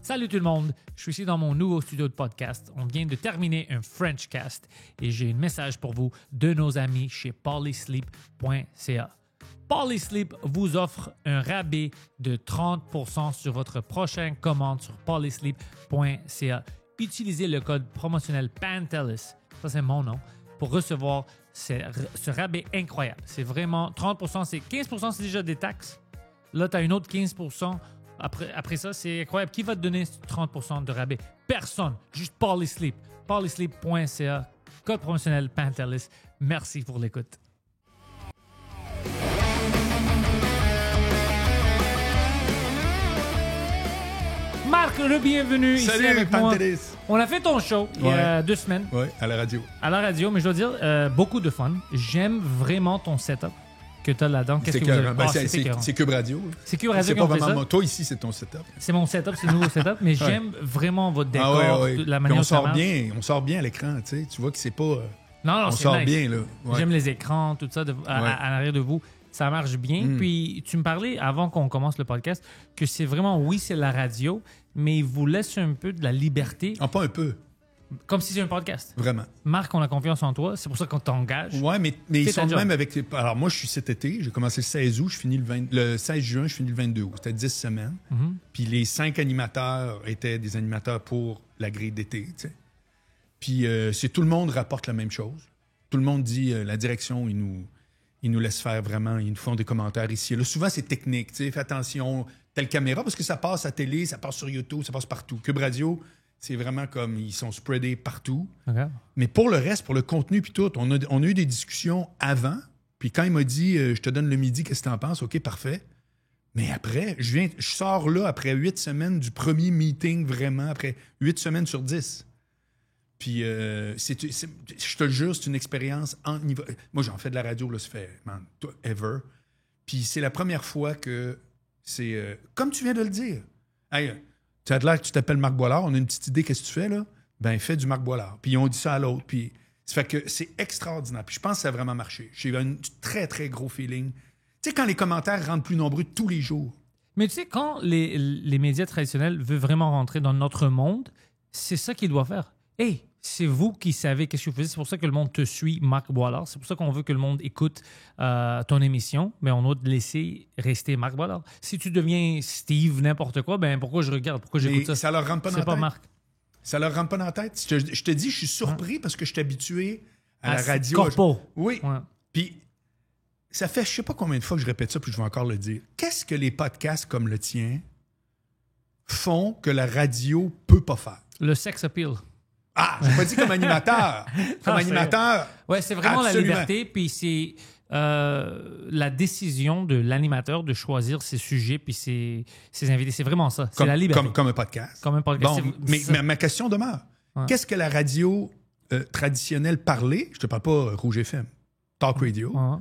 Salut tout le monde, je suis ici dans mon nouveau studio de podcast. On vient de terminer un Frenchcast et j'ai un message pour vous de nos amis chez Polysleep.ca. Polysleep vous offre un rabais de 30% sur votre prochaine commande sur Polysleep.ca. Utilisez le code promotionnel PANTELLIS, ça c'est mon nom, pour recevoir ce rabais incroyable. C'est vraiment 30%, c'est 15%, c'est déjà des taxes. Là, tu as une autre 15%. Après ça, c'est incroyable. Qui va te donner 30% de rabais? Personne. Juste Polysleep. Polysleep.ca. Code promotionnel PANTELLIS. Merci pour l'écoute. Marc, le bienvenue ici avec Pantelis. moi. On a fait ton show il y a 2 semaines. Oui, à la radio. À la radio, mais je dois dire, beaucoup de fun. J'aime vraiment ton setup que tu as là-dedans. Qu'est-ce que vous avez... C'est Cube Radio. C'est Cube Radio C'est qui pas ont fait vraiment ça. moi. Toi, ici, c'est ton setup. C'est mon setup, c'est le nouveau setup, mais j'aime vraiment votre décor, la Puis manière on dont ça sort marche. bien, on sort bien à l'écran, tu sais. Tu vois que c'est pas... Non, on c'est sort nice. bien, là. Ouais. J'aime les écrans, tout ça à l'arrière de vous. Ça marche bien. Puis tu me parlais, avant qu'on commence le podcast, que c'est vraiment, oui, c'est la radio, mais il vous laisse un peu de la liberté, Ah, pas un peu, comme si c'est un podcast. vraiment. Marc, on a confiance en toi. C'est pour ça qu'on t'engage. Ouais, mais ils Fais sont ta de job. même avec... Alors, moi, je suis cet été. J'ai commencé le 16 août, je finis le 16 juin, je finis le 22 août. C'était 10 semaines. Puis les 5 animateurs étaient des animateurs pour la grille d'été, tu sais. Puis c'est tout le monde rapporte la même chose. Tout le monde dit, la direction, ils nous laissent faire vraiment, ils nous font des commentaires ici. Là, souvent, c'est technique, tu sais, fais attention, telle caméra, parce que ça passe à télé, ça passe sur YouTube, ça passe partout. Cube Radio, c'est vraiment comme, ils sont spreadés partout. Okay. Mais pour le reste, pour le contenu puis tout, on a eu des discussions avant, puis quand il m'a dit, je te donne le midi, qu'est-ce que t'en penses? OK, parfait. Mais après, je sors là après 8 semaines du premier meeting, vraiment, après 8 semaines sur 10. Puis, je te le jure, c'est une expérience en niveau. Moi, j'en fais de la radio, là, ça fait, ever. Puis, c'est la première fois que c'est. Comme tu viens de le dire. Hey, tu as l'air que tu t'appelles Marc Boilard, on a une petite idée, qu'est-ce que tu fais, là? Ben, fais du Marc Boilard. Puis, on dit ça à l'autre. Puis, ça fait que c'est extraordinaire. Puis, je pense que ça a vraiment marché. J'ai eu un très, très gros feeling. Tu sais, quand les commentaires rendent plus nombreux tous les jours. Mais tu sais, quand les médias traditionnels veulent vraiment rentrer dans notre monde, c'est ça qu'ils doivent faire. Hey, c'est vous qui savez qu'est-ce que vous faites. C'est pour ça que le monde te suit, Marc Boilard. C'est pour ça qu'on veut que le monde écoute ton émission. Mais on doit te laisser rester Marc Boilard. Si tu deviens Steve, n'importe quoi, ben pourquoi je regarde? Pourquoi j'écoute Mais ça? ça leur rentre pas dans C'est la pas tête. Marc. Ça leur rentre pas dans la tête. Je te dis, je suis surpris parce que je suis habitué à la Ah, radio. corpo. Oui. Ouais. Puis, ça fait je sais pas combien de fois que je répète ça, puis je vais encore le dire. Qu'est-ce que les podcasts comme le tien font que la radio peut pas faire? Le sex appeal. Ah, j'ai pas dit comme animateur. Comme Non, animateur. Ouais, c'est vraiment Absolument. la liberté, puis c'est la décision de l'animateur de choisir ses sujets puis ses invités. C'est vraiment ça. C'est la liberté. Comme un podcast. Comme un podcast. Bon, C'est- mais ma question demeure. Ouais. Qu'est-ce que la radio traditionnelle parlée, je te parle pas Rouge FM, Talk Radio, Ouais.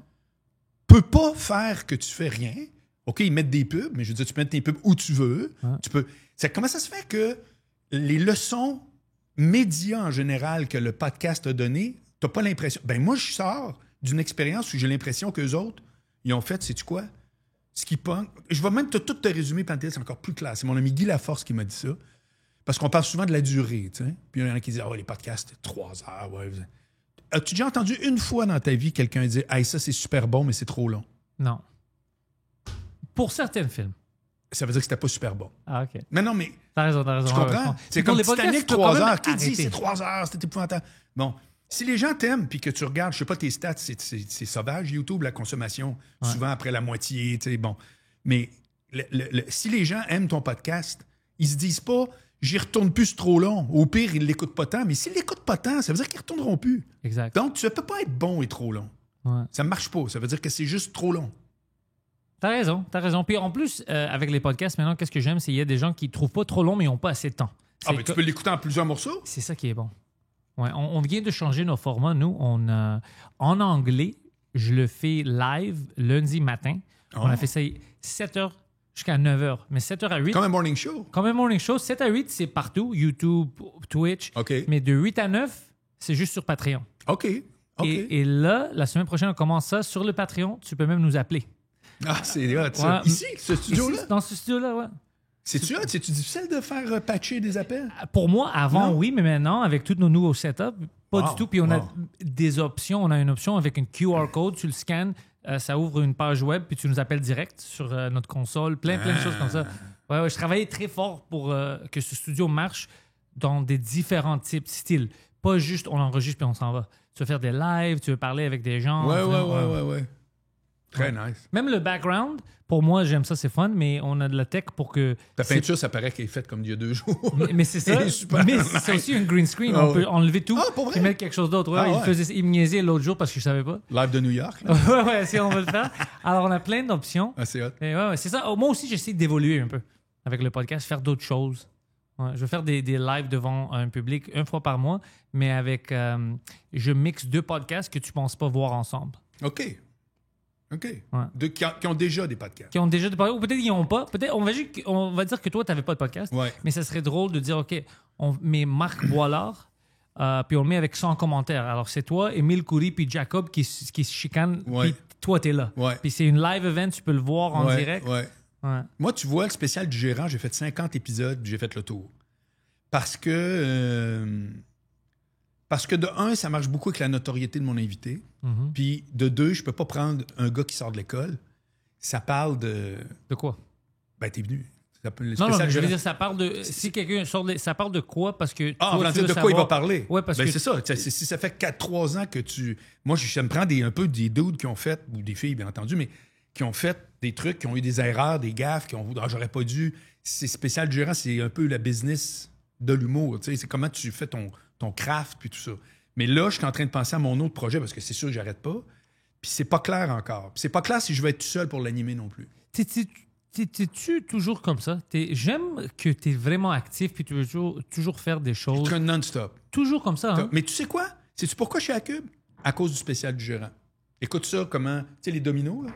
peut pas faire que tu fais rien. OK, ils mettent des pubs, mais je veux dire, tu peux mettre tes pubs où tu veux. Ouais. Tu peux. Comment ça se fait que les leçons médias en général que le podcast a données, t'as pas l'impression. Ben moi, je sors d'une expérience où j'ai l'impression qu'eux autres, ils ont fait, sais-tu quoi? Ce qui pogne. Je vais même tout te résumer, Pantel, c'est encore plus clair. C'est mon ami Guy Laforce qui m'a dit ça. Parce qu'on parle souvent de la durée, tu sais. Puis il y en a qui disent, les podcasts, c'est 3 heures. Ouais. As-tu déjà entendu une fois dans ta vie quelqu'un dire, hey, ça, c'est super bon, mais c'est trop long? Non. Pour certains films. Ça veut dire que c'était pas super bon. Ah, OK. Mais non, mais T'as raison, t'as raison. tu Ouais, comprends? ouais. C'est Pour comme les podcasts, Titanic, tu peux quand 3 même heures. Qui dit arrêter. c'est 3 heures? C'était épouvantable. Bon, si les gens t'aiment puis que tu regardes, je sais pas, tes stats, c'est sauvage, YouTube, la consommation, souvent après la moitié, tu sais, bon. Mais si les gens aiment ton podcast, ils se disent pas, j'y retourne plus, c'est trop long. Au pire, ils l'écoutent pas tant. Mais s'ils l'écoutent pas tant, ça veut dire qu'ils retourneront plus. Exact. Donc, tu ne peux pas être bon et trop long. Ouais. Ça ne marche pas. Ça veut dire que c'est juste trop long. T'as raison, t'as raison. Puis en plus, avec les podcasts, maintenant, qu'est-ce que j'aime, c'est qu'il y a des gens qui trouvent pas trop long, mais ils n'ont pas assez de temps. Ah, mais tu peux l'écouter en plusieurs morceaux? C'est ça qui est bon. Ouais, on vient de changer nos formats. Nous, en anglais, je le fais live lundi matin. On a fait ça 7h jusqu'à 9h. Mais 7h à 8. Comme un morning show. Comme un morning show, 7 à 8, c'est partout. YouTube, Twitch. OK. Mais de 8 à 9, c'est juste sur Patreon. OK. OK. Et là, la semaine prochaine, on commence ça sur le Patreon. Tu peux même nous appeler. Ah, c'est hot, ça. Ouais. Ici, ce studio-là? Ici, dans ce studio-là, ouais. C'est-tu difficile de faire patcher des appels? Pour moi, avant, Non? oui, mais maintenant, avec tous nos nouveaux setups, pas Wow, du tout. Puis on a wow. des options. On a une option avec une QR code. Tu le scannes, ça ouvre une page web, puis tu nous appelles direct sur notre console. Plein de choses comme ça. Ouais, je travaillais très fort pour que ce studio marche dans des différents types, styles. Pas juste on enregistre puis on s'en va. Tu veux faire des lives, tu veux parler avec des gens. Ouais. Très nice. Même le background, pour moi, j'aime ça, c'est fun, mais on a de la tech pour que... Ta peinture, ça paraît qu'elle est faite comme il y a 2 jours. Mais c'est ça. Elle est super Mais nice. c'est aussi une green screen. Ah On peut enlever tout Ah, pour vrai? et mettre quelque chose d'autre. Ouais, Ah, ouais. il me niaisait l'autre jour parce que je savais pas. Live de New York. Là. Ouais, si on veut le faire. Alors, on a plein d'options. Ah, c'est hot. Et ouais, c'est ça. Moi aussi, j'essaie d'évoluer un peu avec le podcast, faire d'autres choses. Ouais, je vais faire des lives devant un public 1 fois par mois, mais avec... je mixe 2 podcasts que tu ne penses pas voir ensemble. OK. Ouais. Qui ont déjà des podcasts. Qui ont déjà des podcasts, ou peut-être qu'ils n'ont pas. Peut-être, on va dire que toi, tu n'avais pas de podcast, Ouais. mais ça serait drôle de dire, OK, on met Marc Boilard, puis on le met avec 100 commentaires. Alors, c'est toi, Émile Coury, puis Jacob qui se chicanent, Ouais. puis toi, tu es là. Ouais. Puis c'est une live event, tu peux le voir en direct. Ouais. Ouais. Moi, tu vois, le spécial du gérant, j'ai fait 50 épisodes, j'ai fait le tour. Parce que de un, ça marche beaucoup avec la notoriété de mon invité. Mhm. Puis de 2, je peux pas prendre un gars qui sort de l'école. Ça parle de... De quoi? Ben, t'es venu. Le Non, spécial je veux gérant. dire, ça parle de... Si quelqu'un sort ça parle de quoi? Parce que Ah, toi, on va tu dire veux de quoi il va savoir- parler. Ouais, parce Ben, que... c'est ça. Si ça fait 4-3 ans que tu... Moi, ça me prend un peu des dudes qui ont fait, ou des filles, bien entendu, mais qui ont fait des trucs, qui ont eu des erreurs, des gaffes, qui ont... Ah, j'aurais pas dû... C'est spécial gérant, c'est un peu la business de l'humour. Tu sais, c'est comment tu fais ton craft, puis tout ça. Mais là, je suis en train de penser à mon autre projet, parce que c'est sûr que j'arrête pas. Puis c'est pas clair encore. Puis c'est pas clair si je vais être tout seul pour l'animer non plus. T'es-tu toujours comme ça? J'aime que tu es vraiment actif puis tu veux toujours faire des Je choses. suis non-stop. Toujours comme ça, hein? Mais tu sais quoi? Sais-tu pourquoi je suis à Cube? À cause du spécial du gérant. Écoute ça, comment... Tu sais, les dominos, là?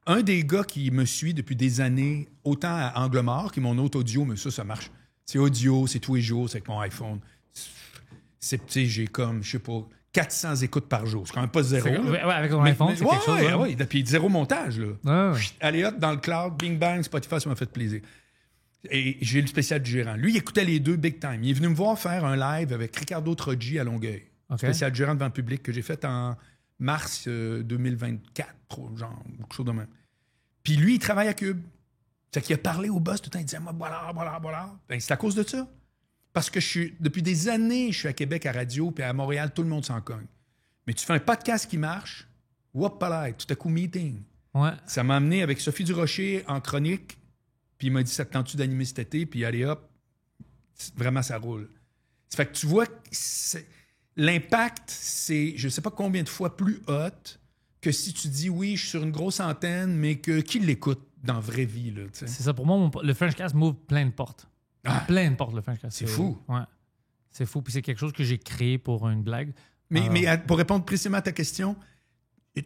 Un des gars qui me suit depuis des années, autant à Angle Mort, qui est mon autre audio, mais ça marche. C'est audio, c'est tous les jours, c'est avec mon iPhone. Tu sais, j'ai comme, je sais pas, 400 écoutes par jour. C'est quand même pas zéro. Ouais, avec ton Mais- iPhone, mais- c'est quelque chose. hein? Ouais, puis zéro montage, là. Ouais. Allez hop, dans le cloud, bing bang, Spotify, ça m'a fait plaisir. Et j'ai le spécial du gérant. Lui, il écoutait les 2 big time. Il est venu me voir faire un live avec Ricardo Troggi à Longueuil. OK. Spécial du gérant devant le public que j'ai fait en mars 2024, genre, ou quelque chose de même. Puis lui, il travaille à Cube. C'est qu'il a parlé au boss tout le temps. Il disait, moi, voilà. Ben, c'est à cause de ça. Parce que depuis des années, je suis à Québec à radio, puis à Montréal, tout le monde s'en cogne. Mais tu fais un podcast qui marche, whoop, tout à coup, meeting. Ouais. Ça m'a amené avec Sophie Durocher en chronique, puis il m'a dit, ça te tente-tu d'animer cet été? Puis allez hop, vraiment, ça roule. Ça fait que tu vois, l'impact, c'est je sais pas combien de fois plus hot que si tu dis, oui, je suis sur une grosse antenne, mais que qui l'écoute dans la vraie vie, là, tu sais? C'est ça. Pour moi, le Frenchcast m'ouvre plein de portes. Ah. Plein de portes, le Frenchcast. C'est fou. Ouais. C'est fou. Puis c'est quelque chose que j'ai créé pour une blague. Mais pour répondre précisément à ta question,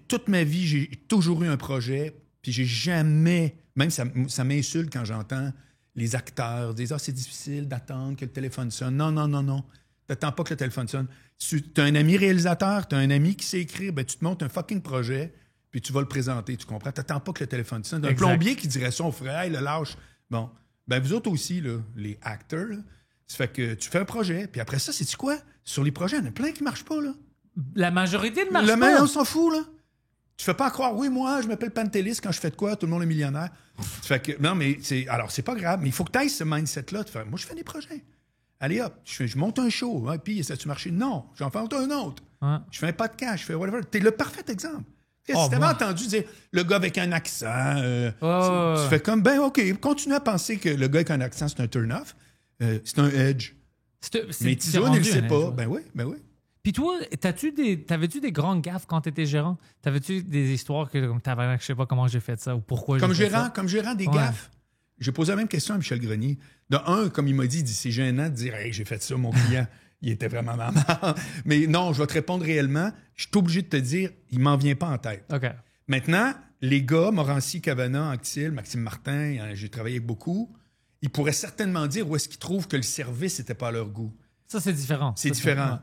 toute ma vie, j'ai toujours eu un projet, puis j'ai jamais... Même ça m'insulte quand j'entends les acteurs dire « Ah, c'est difficile d'attendre que le téléphone sonne. » Non. T'attends pas que le téléphone sonne. Tu as un ami réalisateur, tu as un ami qui sait écrire, ben, tu te montes un fucking projet, puis tu vas le présenter, tu comprends? T'attends pas que le téléphone sonne. Un Exact. plombier qui dirait ça, on ferait « Hey, le lâche. » Bon, ben vous autres aussi, là, les acteurs, là, ça fait que tu fais un projet, puis après ça, c'est-tu quoi? Sur les projets, il y en a plein qui marchent pas, là. La majorité ne marche Le pas. man, on s'en fout, là. Tu fais pas croire, oui, moi, je m'appelle Pantelis, quand je fais de quoi, tout le monde est millionnaire. Fait que, non, mais alors, c'est pas grave, mais il faut que tu ailles ce mindset-là. De faire, moi, je fais des projets. Allez, hop, je monte un show, hein, puis ça a-tu marché? Non, j'en fais un autre. Ouais. Je fais un podcast, je fais whatever. T'es le parfait exemple. Si Oh, t'avais moi. entendu dire le gars avec un accent, ouais. tu fais comme, ben, OK, continue à penser que le gars avec un accent, c'est un turn-off. C'est un edge. Mais Tizoun, il le sait pas. Ben oui. Puis toi, t'avais-tu des grandes gaffes quand t'étais gérant? T'avais-tu des histoires que, comme tabarnak, je sais pas comment j'ai fait ça ou pourquoi j'ai fait ça? Comme gérant des Ouais. gaffes. J'ai posé la même question à Michel Grenier. De un, comme il m'a dit, c'est gênant de dire « Hey, j'ai fait ça, mon client. » Il était vraiment dans la merde. Mais non, je vais te répondre réellement. Je suis obligé de te dire, il m'en vient pas en tête. OK. Maintenant, les gars, Morancy, Cavana, Anctil, Maxime Martin, j'ai travaillé avec beaucoup, ils pourraient certainement dire où est-ce qu'ils trouvent que le service n'était pas à leur goût. Ça, c'est différent. C'est Ça, différent.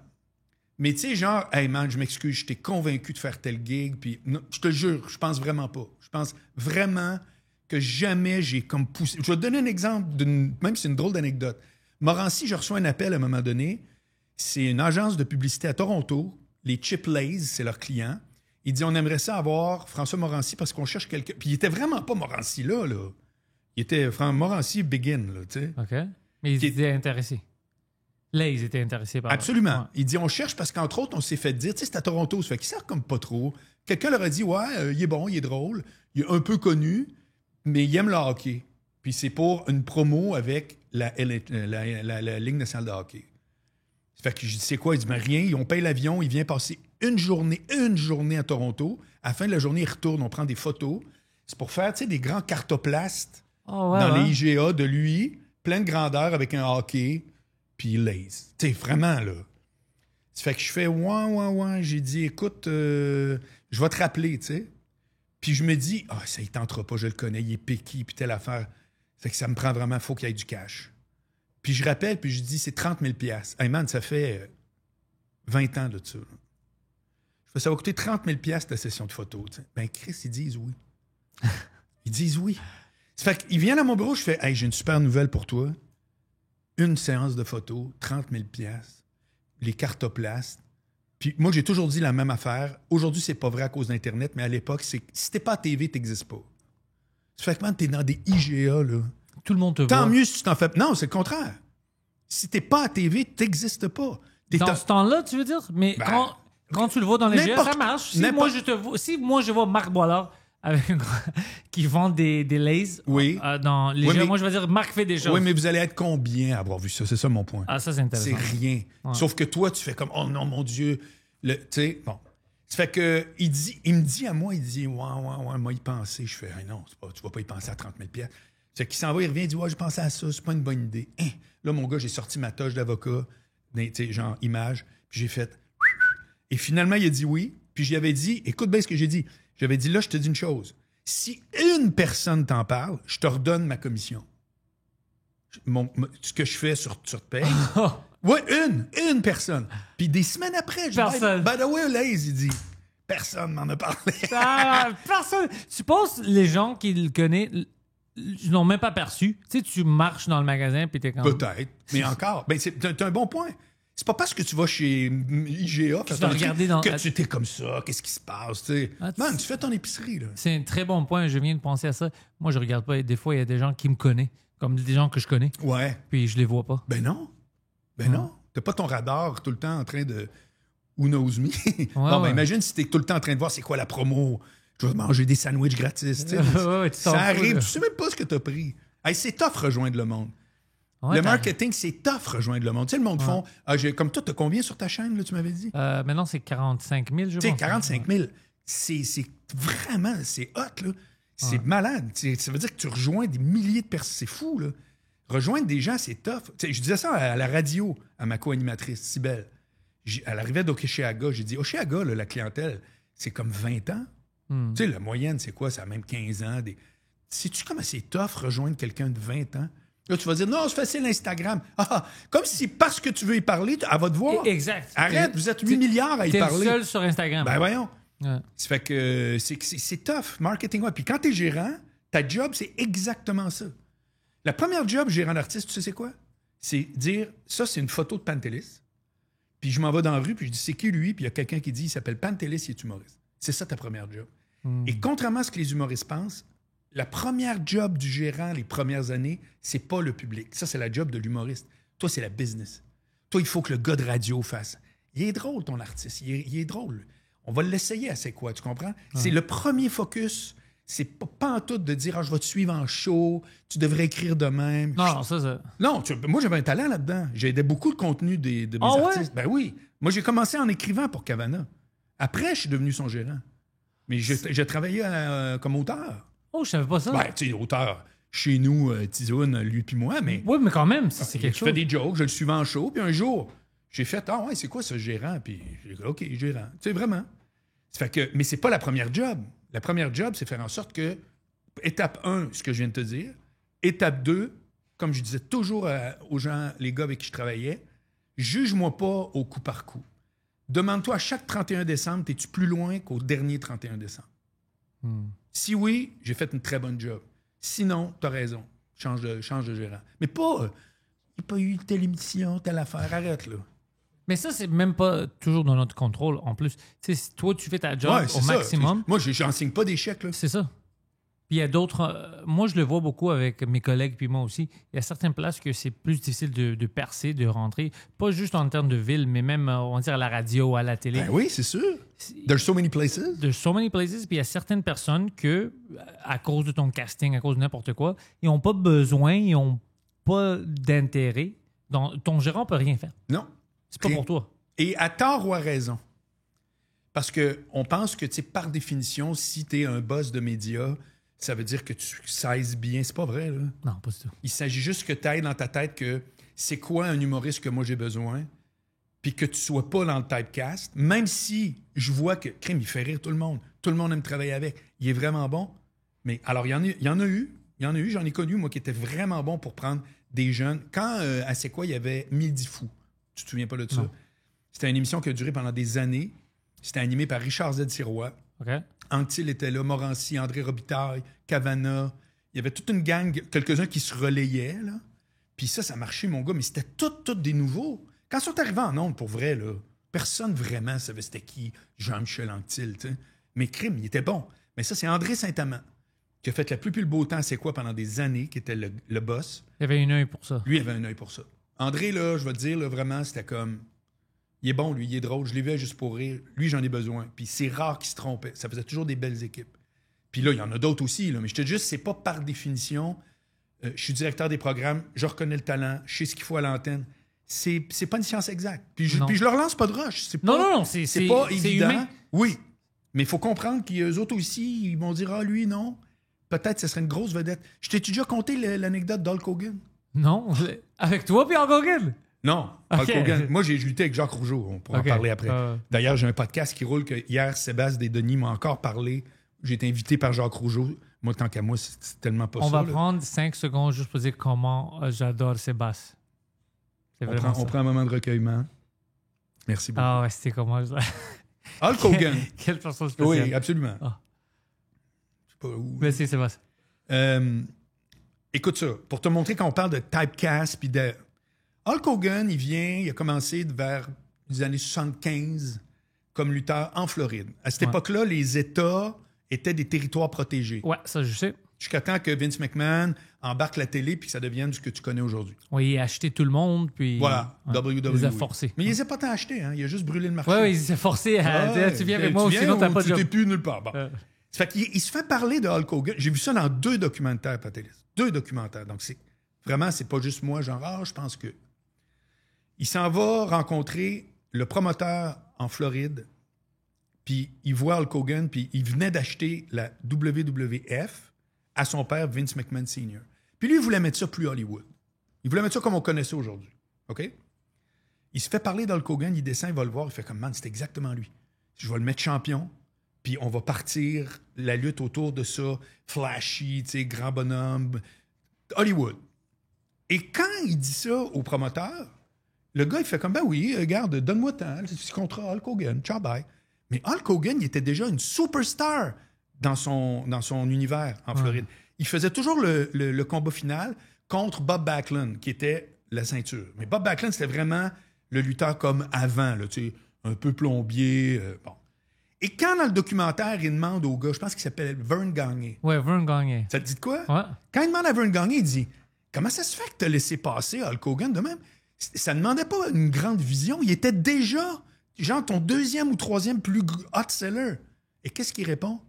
Mais tu sais, genre, hey man, je m'excuse, j'étais convaincu de faire tel gig, puis non, je te jure, je pense vraiment pas. Je pense vraiment que jamais j'ai comme poussé. Je vais te donner un exemple, même si c'est une drôle d'anecdote. Morancy, je reçois un appel à un moment donné. C'est une agence de publicité à Toronto. Les Chip Lays, c'est leur client. Il dit, on aimerait ça avoir François Morancy parce qu'on cherche quelqu'un. Puis il était vraiment pas Morancy là. Il était Morancy Begin, là, tu sais. OK. Mais ils étaient intéressés. Là, ils étaient intéressés par... Absolument. Ouais. Il dit, on cherche parce qu'entre autres, on s'est fait dire, tu sais, c'est à Toronto, ça fait qu'il sert comme pas trop. Quelqu'un leur a dit, ouais, il est bon, il est drôle, il est un peu connu, mais il aime le hockey. Puis c'est pour une promo avec la Ligue nationale de hockey. Ça fait que je dis, c'est quoi? Il dit, mais rien, on paye l'avion, il vient passer une journée à Toronto. À la fin de la journée, il retourne, on prend des photos. C'est pour faire, tu sais, des grands cartoplastes dans les IGA de lui, plein de grandeur avec un hockey, puis Lays. Tu sais, vraiment, là. Ça fait que je fais, ouais. J'ai dit, écoute, je vais te rappeler, tu sais. Puis je me dis, ça, il tentera pas, je le connais, il est piqué, puis telle affaire. Fait que ça me prend vraiment, il faut qu'il y ait du cash. Puis je rappelle, puis je dis, c'est 30 000 $. Hey man, ça fait 20 ans de ça. Là. Je fais, ça va coûter 30 000 $ ta session de photo. T'sais. Ben Chris, ils disent oui. Ils disent oui. Ça fait qu'ils viennent à mon bureau, je fais, hey, j'ai une super nouvelle pour toi. Une séance de photo, 30 000 $, les cartoplastes. Puis moi, j'ai toujours dit la même affaire. Aujourd'hui, c'est pas vrai à cause d'Internet, mais à l'époque, c'est si t'es pas à TV, t'existes pas. Ça fait que, man, t'es dans des IGA, là. Tout le monde te voit. Tant mieux si tu t'en fais... Non, c'est le contraire. Si t'es pas à TV, t'existes pas. Dans ce temps-là, tu veux dire? Mais quand tu le vois dans les GA, ça marche. Si moi, je vois Marc Boilard qui vend des Lays dans les GA, moi, je vais dire, Marc fait des choses. Oui, mais vous allez être combien à avoir vu ça? C'est ça mon point. Ah, ça, c'est intéressant. C'est rien. Ouais. Sauf que toi, tu fais comme, oh non, mon Dieu. Tu sais, bon. Ça fait que, il me dit à moi, il dit, ouais, moi, y penser. Je fais, non, tu vas pas y penser à 30 000 $. C'est qu'il s'en va, il revient, il dit, ouais, j'ai pensé à ça, c'est pas une bonne idée. Là, mon gars, j'ai sorti ma toche d'avocat, genre image, puis j'ai fait. Et finalement, il a dit oui, puis j'y avais dit, écoute bien ce que j'ai dit. J'avais dit, là, je te dis une chose. Si une personne t'en parle, je te redonne ma commission. Ce que je fais sur te paye. Oui, une personne. Puis des semaines après, je dis, by the way, Lays, il dit, personne m'en a parlé. Personne. Tu penses les gens qui le connaissent ils n'ont même pas perçu. Tu sais, tu marches dans le magasin puis t'es comme... Peut-être, mais encore. Ben, c'est un bon point. C'est pas parce que tu vas chez IGA que tu t'es comme ça, qu'est-ce qui se passe, tu sais. Man, tu fais ton épicerie, là. C'est un très bon point, je viens de penser à ça. Moi, je regarde pas. Des fois, il y a des gens qui me connaissent, comme des gens que je connais. Ouais. Puis je les vois pas. Ben non. Non. T'as pas ton radar tout le temps en train de... Who knows me? Ben imagine si t'es tout le temps en train de voir c'est quoi la promo... Je vais manger des sandwichs gratis. Tu sais. Ça arrive, tu sais même pas ce que tu as pris. Hey, c'est tough rejoindre le monde. Le marketing, c'est tough rejoindre le monde. Tu sais, le monde font... comme toi, tu as combien sur ta chaîne, là, tu m'avais dit? Maintenant, c'est 45 000, je pense. Tu sais, 45 000, c'est vraiment... C'est hot, là. C'est malade. Ça veut dire que tu rejoins des milliers de personnes. C'est fou, là. Rejoindre des gens, c'est tough. Tu sais, je disais ça à la radio, à ma co-animatrice, Cybelle. Elle arrivait d'Oshéaga. J'ai dit, Oshéaga, là, la clientèle, c'est comme 20 ans. Tu sais, la moyenne, c'est quoi? Ça a même 15 ans. Sais-tu comment c'est tough rejoindre quelqu'un de 20 ans? Là, tu vas dire, non, c'est facile, Instagram. Comme si parce que tu veux y parler, elle va te voir. Exact. Arrête, vous êtes 8 milliards à y parler. T'es seul sur Instagram. Ben voyons. Ouais. Ça fait que c'est tough, marketing. Puis quand t'es gérant, ta job, c'est exactement ça. La première job, gérant d'artiste, tu sais c'est quoi? C'est dire, ça, c'est une photo de Pantelis. Puis je m'en vais dans la rue, puis je dis, c'est qui lui? Puis il y a quelqu'un qui dit, il s'appelle Pantelis, il est humoriste. C'est ça ta première job. Et contrairement à ce que les humoristes pensent, la première job du gérant les premières années, c'est pas le public. Ça, c'est la job de l'humoriste. Toi, c'est la business. Toi, il faut que le gars de radio fasse. Il est drôle, ton artiste. Il est drôle. On va l'essayer à c'est quoi, tu comprends? C'est le premier focus. C'est pas en tout de dire, je vais te suivre en show, tu devrais écrire de même. Non, ça. Non, moi, j'avais un talent là-dedans. J'aidais beaucoup le contenu de mes artistes. Ouais? Ben oui. Moi, j'ai commencé en écrivant pour Cavana. Après, je suis devenu son gérant. Mais j'ai travaillé comme auteur. Oh, je savais pas ça. Ben, tu sais, auteur. Chez nous, Tizoun, lui puis moi, mais... Oui, mais quand même, c'est quelque chose. Je fais des jokes, je le suivais en show, puis un jour, j'ai fait, c'est quoi ce gérant? Puis j'ai dit, OK, gérant. Tu sais, vraiment. Ça fait que, mais c'est pas la première job. La première job, c'est faire en sorte que, étape 1, ce que je viens de te dire, étape 2, comme je disais toujours aux gens, les gars avec qui je travaillais, juge-moi pas au coup par coup. Demande-toi à chaque 31 décembre, es-tu plus loin qu'au dernier 31 décembre? Si oui, j'ai fait une très bonne job. Sinon, t'as raison. Change de gérant. Mais pas, il n'y a pas eu telle émission, telle affaire. Arrête, là. Mais ça, c'est même pas toujours dans notre contrôle, en plus. Tu sais, si toi, tu fais ta job Ouais, au c'est ça. maximum. Moi, j'en signe pas des chèques, là. C'est ça. Puis il y a d'autres... moi, je le vois beaucoup avec mes collègues, puis moi aussi. Il y a certaines places que c'est plus difficile de percer, de rentrer. Pas juste en termes de ville, mais même, on va dire, à la radio, à la télé. Ben oui, c'est sûr. There's so many places. There's so many places. Puis il y a certaines personnes que, à cause de ton casting, à cause de n'importe quoi, ils n'ont pas besoin, ils n'ont pas d'intérêt. Donc, ton gérant ne peut rien faire. Non. C'est pas Rien. pour toi. Et à tort ou à raison. Parce qu'on pense que, tu sais, par définition, si tu es un boss de médias, ça veut dire que tu saises bien. C'est pas vrai, là. Non, pas du tout. Il s'agit juste que tu ailles dans ta tête que c'est quoi un humoriste que moi j'ai besoin, puis que tu sois pas dans le typecast, même si je vois que Crime, il fait rire tout le monde. Tout le monde aime travailler avec. Il est vraiment bon. Mais alors, il y en a eu, j'en ai connu, moi, qui était vraiment bon pour prendre des jeunes. Quand à C'est quoi, il y avait Midi Fou. Tu te souviens pas de ça? Non. C'était une émission qui a duré pendant des années. C'était animé par Richard Z. Sirois. OK? Antil était là, Morancy, André Robitaille, Cavana. Il y avait toute une gang, quelques-uns qui se relayaient, là. Puis ça marchait, mon gars, mais c'était tout des nouveaux. Quand ils sont arrivés en ondes, pour vrai, là, personne vraiment savait c'était qui Jean-Michel Antil, tu sais. Mais Crime, il était bon. Mais ça, c'est André Saint-Amand, qui a fait la pluie puis le beau temps, c'est quoi, pendant des années, qui était le boss. Il y avait une œil pour ça. Lui, il avait un œil pour ça. André, là, je vais te dire, là, vraiment, c'était comme... Il est bon, lui, il est drôle. Je l'ai vu à Juste pour rire. Lui, j'en ai besoin. Puis c'est rare qu'il se trompait. Ça faisait toujours des belles équipes. Puis là, il y en a d'autres aussi, là. Mais je te dis juste, c'est pas par définition. Je suis directeur des programmes, je reconnais le talent, je sais ce qu'il faut à l'antenne. C'est pas une science exacte. Puis je leur lance pas de rush. C'est pas, Non, c'est pas évident. humain. Oui. Mais il faut comprendre qu'eux autres aussi, ils vont dire, ah, lui, non. Peut-être que ce serait une grosse vedette. Je t'ai déjà conté l'anecdote d'Hulk Hogan? Non? Avec toi puis Hulk Hogan? Non, Ok. Hulk Hogan. Moi, j'ai lutté avec Jacques Rougeau. On pourra en parler après. D'ailleurs, j'ai un podcast qui roule que hier, Sébastien Desdenis m'a encore parlé. J'ai été invité par Jacques Rougeau. Moi, tant qu'à moi, c'est tellement pas On ça. va prendre 5 secondes juste pour dire comment j'adore Sébastien. On prend un moment de recueillement. Merci beaucoup. Ah ouais, c'était comment ça? Hulk Hogan. Quelle personne spéciale. Oui, absolument. Ah. Je sais pas où. Merci Sébastien. Écoute ça, pour te montrer qu'on parle de typecast, puis de... Hulk Hogan, il a commencé vers les années 75 comme lutteur en Floride. À cette époque-là, les États étaient des territoires protégés. Ouais, ça je sais. Jusqu'à temps que Vince McMahon embarque la télé puis que ça devienne ce que tu connais aujourd'hui. Oui, il a acheté tout le monde, puis... Voilà, WWE. Il les a forcés. Mais il les a pas tant achetés, hein? Il a juste brûlé le marché. Oui, il s'est forcé à dire, tu viens avec moi ou sinon t'as pas de tu job. t'es plus nulle part. Bon. Ça fait qu'il se fait parler de Hulk Hogan. J'ai vu ça dans 2 documentaires, Patelis. 2 documentaires. Donc, c'est pas juste moi, genre, je pense que... Il s'en va rencontrer le promoteur en Floride, puis il voit Hulk Hogan, puis il venait d'acheter la WWF à son père, Vince McMahon Sr. Puis lui, il voulait mettre ça plus Hollywood. Il voulait mettre ça comme on connaît ça aujourd'hui. OK? Il se fait parler d'Hulk Hogan, il descend, il va le voir, il fait comme, man, c'est exactement lui. Je vais le mettre champion, puis on va partir la lutte autour de ça, flashy, tu sais, grand bonhomme, Hollywood. Et quand il dit ça au promoteur, le gars, il fait comme, ben oui, regarde, donne-moi tant, c'est contrat Hulk Hogan, ciao, bye. Mais Hulk Hogan, il était déjà une superstar dans son univers en Floride. Il faisait toujours le combat final contre Bob Backlund, qui était la ceinture. Mais Bob Backlund, c'était vraiment le lutteur comme avant, là, tu sais, un peu plombier, bon. Et quand dans le documentaire, il demande au gars, je pense qu'il s'appelle Vern Gagné. Ouais, Vern Gagné. Ça te dit de quoi? Ouais. Quand il demande à Vern Gagné, il dit, comment ça se fait que tu as laissé passer Hulk Hogan de même? Ça ne demandait pas une grande vision. Il était déjà, genre, ton 2e ou 3e plus hot seller. Et qu'est-ce qu'il répond?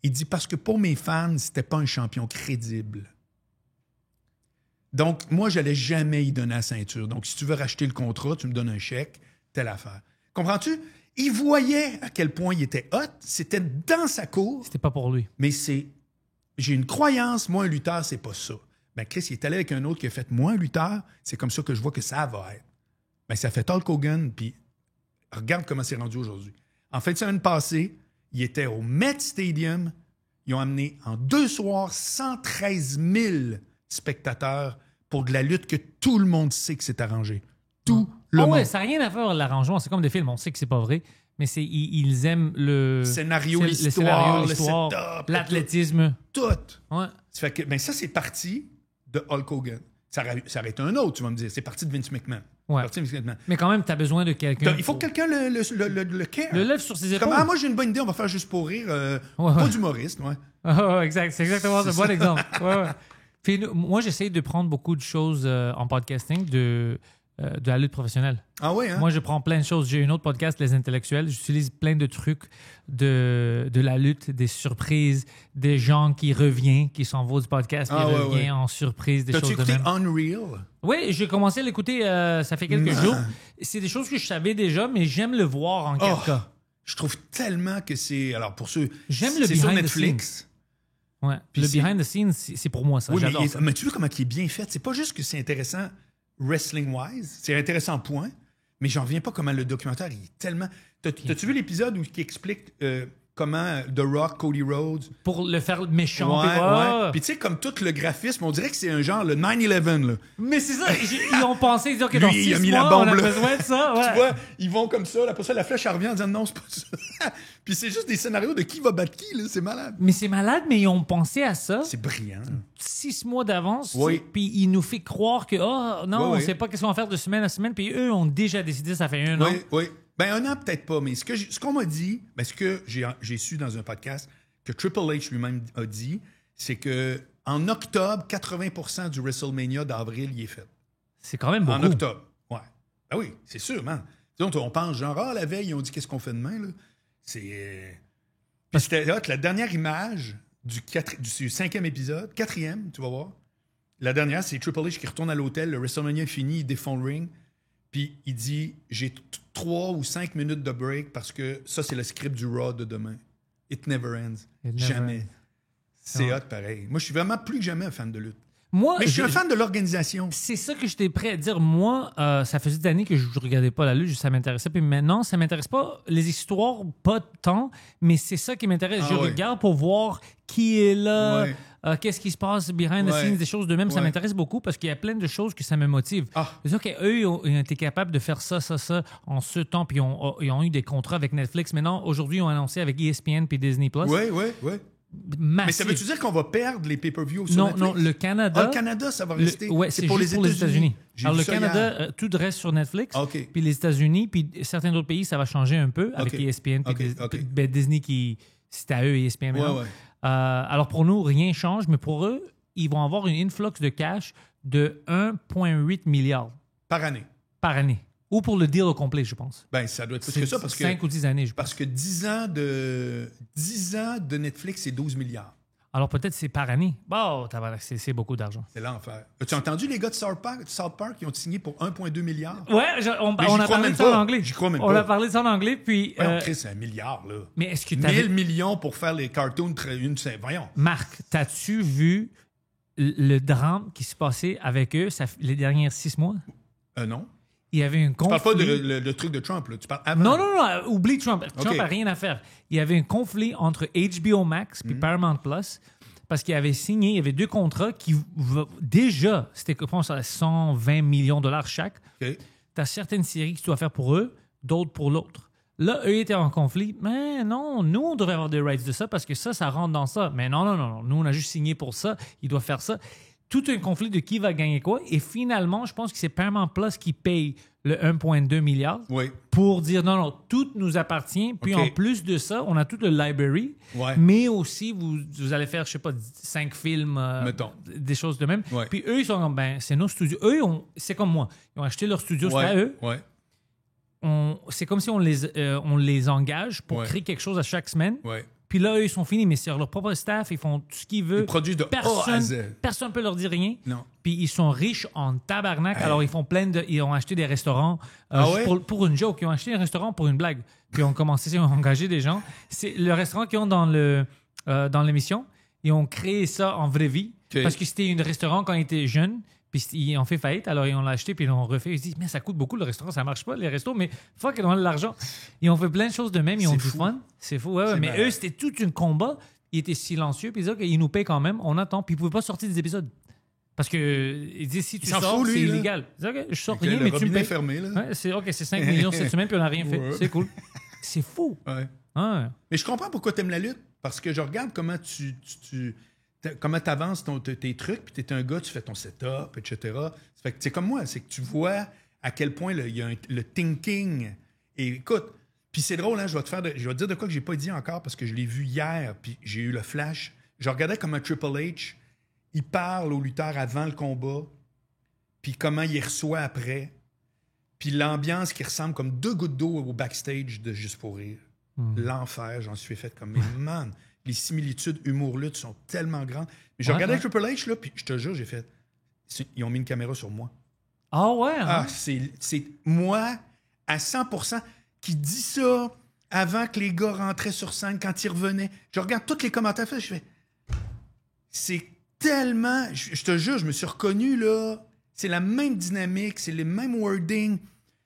Il dit, parce que pour mes fans, c'était pas un champion crédible. Donc, moi, je n'allais jamais y donner la ceinture. Donc, si tu veux racheter le contrat, tu me donnes un chèque, telle affaire. Comprends-tu? Il voyait à quel point il était hot. C'était dans sa cour. C'était pas pour lui. Mais j'ai une croyance, moi, un lutteur, c'est pas ça. Ben, Chris, il est allé avec un autre qui a fait, moi, un lutteur, c'est comme ça que je vois que ça va être. Ben, ça fait Hulk Hogan, puis regarde comment c'est rendu aujourd'hui. En fait, semaine passée, il était au Met Stadium. Ils ont amené en 2 soirs 113 000 spectateurs pour de la lutte que tout le monde sait que c'est arrangé. Tout le monde. Ouais, ça n'a rien à faire avec l'arrangement. C'est comme des films. On sait que c'est pas vrai. mais ils aiment le Scénario, le l'histoire, le l'histoire, setup, l'athlétisme. Tout. Ouais. Ça fait que, ben ça, c'est parti de Hulk Hogan. Ça aurait été un autre, tu vas me dire. C'est parti de Vince McMahon. Ouais. Parti de Vince McMahon. Mais quand même, tu as besoin de quelqu'un. Donc, il faut que quelqu'un le care. le lève sur ses C'est épaules. comme, moi, j'ai une bonne idée, on va faire juste pour rire. Ouais. Pas d'humoriste, ouais. Exact. C'est exactement ça. Bon exemple. Ouais. Puis, moi, j'essaye de prendre beaucoup de choses en podcasting de la lutte professionnelle. Ah ouais, hein? Moi, je prends plein de choses. J'ai un autre podcast, Les Intellectuels. J'utilise plein de trucs de la lutte, des surprises, des gens qui reviennent, qui s'en vont du podcast, qui reviennent en surprise, des T'as-tu choses de écouté même. Unreal? Oui, j'ai commencé à l'écouter, ça fait quelques jours. C'est des choses que je savais déjà, mais j'aime le voir en quelques cas. Je trouve tellement que c'est... Alors, pour ceux... J'aime le c'est sur behind the Netflix. Ouais. Puis Le c'est- behind the scenes, c'est pour moi ça. Oui, J'adore ça. mais tu vois comment il est bien fait. C'est pas juste que c'est intéressant wrestling-wise. C'est intéressant, point. Mais j'en reviens pas comment le documentaire, il est tellement... T'as-tu vu l'épisode où il explique comment The Rock, Cody Rhodes... Pour le faire méchant. Ouais, puis, ouais. Puis tu sais, comme tout le graphisme, on dirait que c'est un genre le 9/11, là. Mais c'est ça, ils ont pensé, ils disent, OK, Lui, dans il a 6 mis mois, la bombe, on a là. besoin de ça. Ouais. Tu vois, ils vont comme ça, après ça, la flèche, elle revient en disant non, c'est pas ça. Puis c'est juste des scénarios de qui va battre qui, là. C'est malade. Mais c'est malade, mais ils ont pensé à ça C'est brillant. 6 mois d'avance. Oui. Puis ils nous fait croire que, oh non, Oui, on oui. sait pas qu'est-ce qu'on va faire de semaine à semaine. Puis eux ont déjà décidé, ça fait 1 an. Oui, oui. Ben, un an, peut-être pas, mais ce qu'on m'a dit, ben, ce que j'ai su dans un podcast, que Triple H lui-même a dit, c'est que en octobre, 80% du WrestleMania d'avril, il est fait. C'est quand même beaucoup. En octobre. Ouais. Ben oui, c'est sûr, man. Donc, on pense genre, la veille, ils ont dit qu'est-ce qu'on fait demain, là. C'est. Puis c'était hot, la dernière image du 5e épisode, 4e, tu vas voir. La dernière, c'est Triple H qui retourne à l'hôtel, le WrestleMania est fini, il défend le ring. Puis il dit, j'ai 3 ou 5 minutes de break parce que ça, c'est le script du Raw de demain. It never ends. It never Jamais. ends. C'est Ouais. hot pareil. Moi, je suis vraiment plus que jamais un fan de lutte. Moi, Mais je suis un fan de l'organisation. c'est ça que j'étais prêt à dire. Moi, ça faisait des années que je regardais pas la lutte, ça m'intéressait. Puis maintenant, ça m'intéresse pas. Les histoires, pas tant, mais c'est ça qui m'intéresse. Ah Je ouais. regarde pour voir qui est là, Ouais. qu'est-ce qui se passe behind the Ouais. scenes, des choses de même. Ça Ouais. m'intéresse beaucoup parce qu'il y a plein de choses que ça me motive. Ah. Je dis, OK, eux, ils ont été capables de faire ça en ce temps, puis ils ont eu des contrats avec Netflix. Maintenant, aujourd'hui, ils ont annoncé avec ESPN puis Disney+. Oui, oui, oui. Massif. Mais ça veut-tu dire qu'on va perdre les pay-per-views sur Non, Netflix? non, le Canada... Ah, le Canada, ça va rester. Ouais, c'est pour juste les pour les États-Unis. J'ai Alors, vu le ça Canada, hier. tout reste sur Netflix. Ah, OK. Puis les États-Unis, puis certains autres pays, ça va changer un peu avec OK. ESPN. Puis OK, OK. ben, Disney, c'est à eux, ESPN. Ouais, maintenant. ouais. Alors, pour nous, rien change, mais pour eux, ils vont avoir une influx de cash de 1,8 milliard Par année. par année. Ou pour le deal au complet, je pense. Ben, ça doit être plus que ça parce que 5 ou 10 années, je pense. Parce que 10 ans de Netflix, c'est 12 milliards. Alors, peut-être c'est par année. Bon, c'est beaucoup d'argent. C'est l'enfer. As-tu entendu les gars de South Park qui ont signé pour 1,2 milliard? Ouais, on Mais a j'y crois parlé même de ça en pas. anglais. J'y crois même On pas. a parlé de ça en anglais, puis... Voyons, Chris, c'est 1 milliard, là. mais est-ce que tu 1000 millions pour faire les cartoons, voyons. Marc, t'as-tu vu le drame qui s'est passé avec eux les derniers 6 mois? Non. Il y avait un Tu conflit. parles pas le truc de Trump, là. Tu parles avant. Non, oublie Trump. Trump OK. n'a rien à faire. Il y avait un conflit entre HBO Max Mm. et Paramount Plus parce qu'il avait signé, il y avait 2 contrats qui, déjà, c'était, je pense, à 120 millions de dollars chaque. OK. Tu as certaines séries que tu dois faire pour eux, d'autres pour l'autre. Là, eux étaient en conflit. Mais non, nous, on devrait avoir des rights de ça parce que ça rentre dans ça. Mais non. Nous, on a juste signé pour ça. Ils doivent faire ça. Tout un conflit de qui va gagner quoi. Et finalement, je pense que c'est Paramount Plus qui paye le 1,2 milliard Oui. pour dire non, tout nous appartient. Puis OK. en plus de ça, on a tout le library. Ouais. Mais aussi, vous allez faire, je sais pas, 5 films, Mettons. des choses de même. Ouais. Puis eux, ils sont comme, ben, c'est nos studios. Eux, c'est comme moi. Ils ont acheté leur studio, c'est à eux. Ouais. C'est comme si on les engage pour Ouais. créer quelque chose à chaque semaine. Ouais. Puis là, eux, ils sont finis, mais c'est leur propre staff, ils font tout ce qu'ils veulent. Ils produisent de A à Z. Personne ne peut leur dire rien. Non. Puis ils sont riches en tabarnak. Hey. Alors, ils font ils ont acheté des restaurants Ah ouais? pour une joke. Ils ont acheté un restaurant pour une blague. Puis ils ont commencé, ils ont engagé des gens. C'est le restaurant qu'ils ont dans l'émission. Ils ont créé ça en vraie vie. OK. Parce que c'était un restaurant quand ils étaient jeunes. Puis ils ont fait faillite, alors ils ont acheté, puis ils l'ont refait. Ils se disent, mais ça coûte beaucoup le restaurant, ça marche pas, les restos, mais fuck, ils ont de l'argent. Ils ont fait plein de choses de même, ils ont C'est du fou. fun. C'est fou, ouais. C'est Mais malade. eux, c'était tout un combat. Ils étaient silencieux, puis ils disaient, OK, ils nous payent quand même, on attend, puis ils pouvaient pas sortir des épisodes. Parce que, ils disent, si tu s'en sors, fout, lui, c'est là. illégal. Ils disent, OK, je sors Fait que rien, le mais tu me robinet payes. fermé, là. Ouais, c'est OK, c'est 5 millions cette semaine, puis on n'a rien fait. Ouais. C'est cool. C'est fou. Ouais. Ouais. Mais je comprends pourquoi tu aimes la lutte. Parce que je regarde comment comment tu avances tes trucs, puis tu es un gars, tu fais ton setup, etc. Ça fait que c'est comme moi, c'est que tu vois à quel point il y a le thinking. Et écoute, puis c'est drôle, hein, je vais te dire de quoi que j'ai pas dit encore parce que je l'ai vu hier, puis j'ai eu le flash. Je regardais comment Triple H, il parle aux lutteurs avant le combat, puis comment il reçoit après, puis l'ambiance qui ressemble comme 2 gouttes d'eau au backstage de Juste pour rire. L'enfer, j'en suis fait comme... Mais man, les similitudes humour-lutte sont tellement grandes. Mais je regardais Triple H, là, puis je te jure, j'ai fait... Ils ont mis une caméra sur moi. Ah ouais? Hein? Ah, c'est moi, à 100%, qui dit ça avant que les gars rentraient sur scène, quand ils revenaient. Je regarde tous les commentaires, je fais... C'est tellement... Je te jure, je me suis reconnu, là. C'est la même dynamique, c'est le même wording,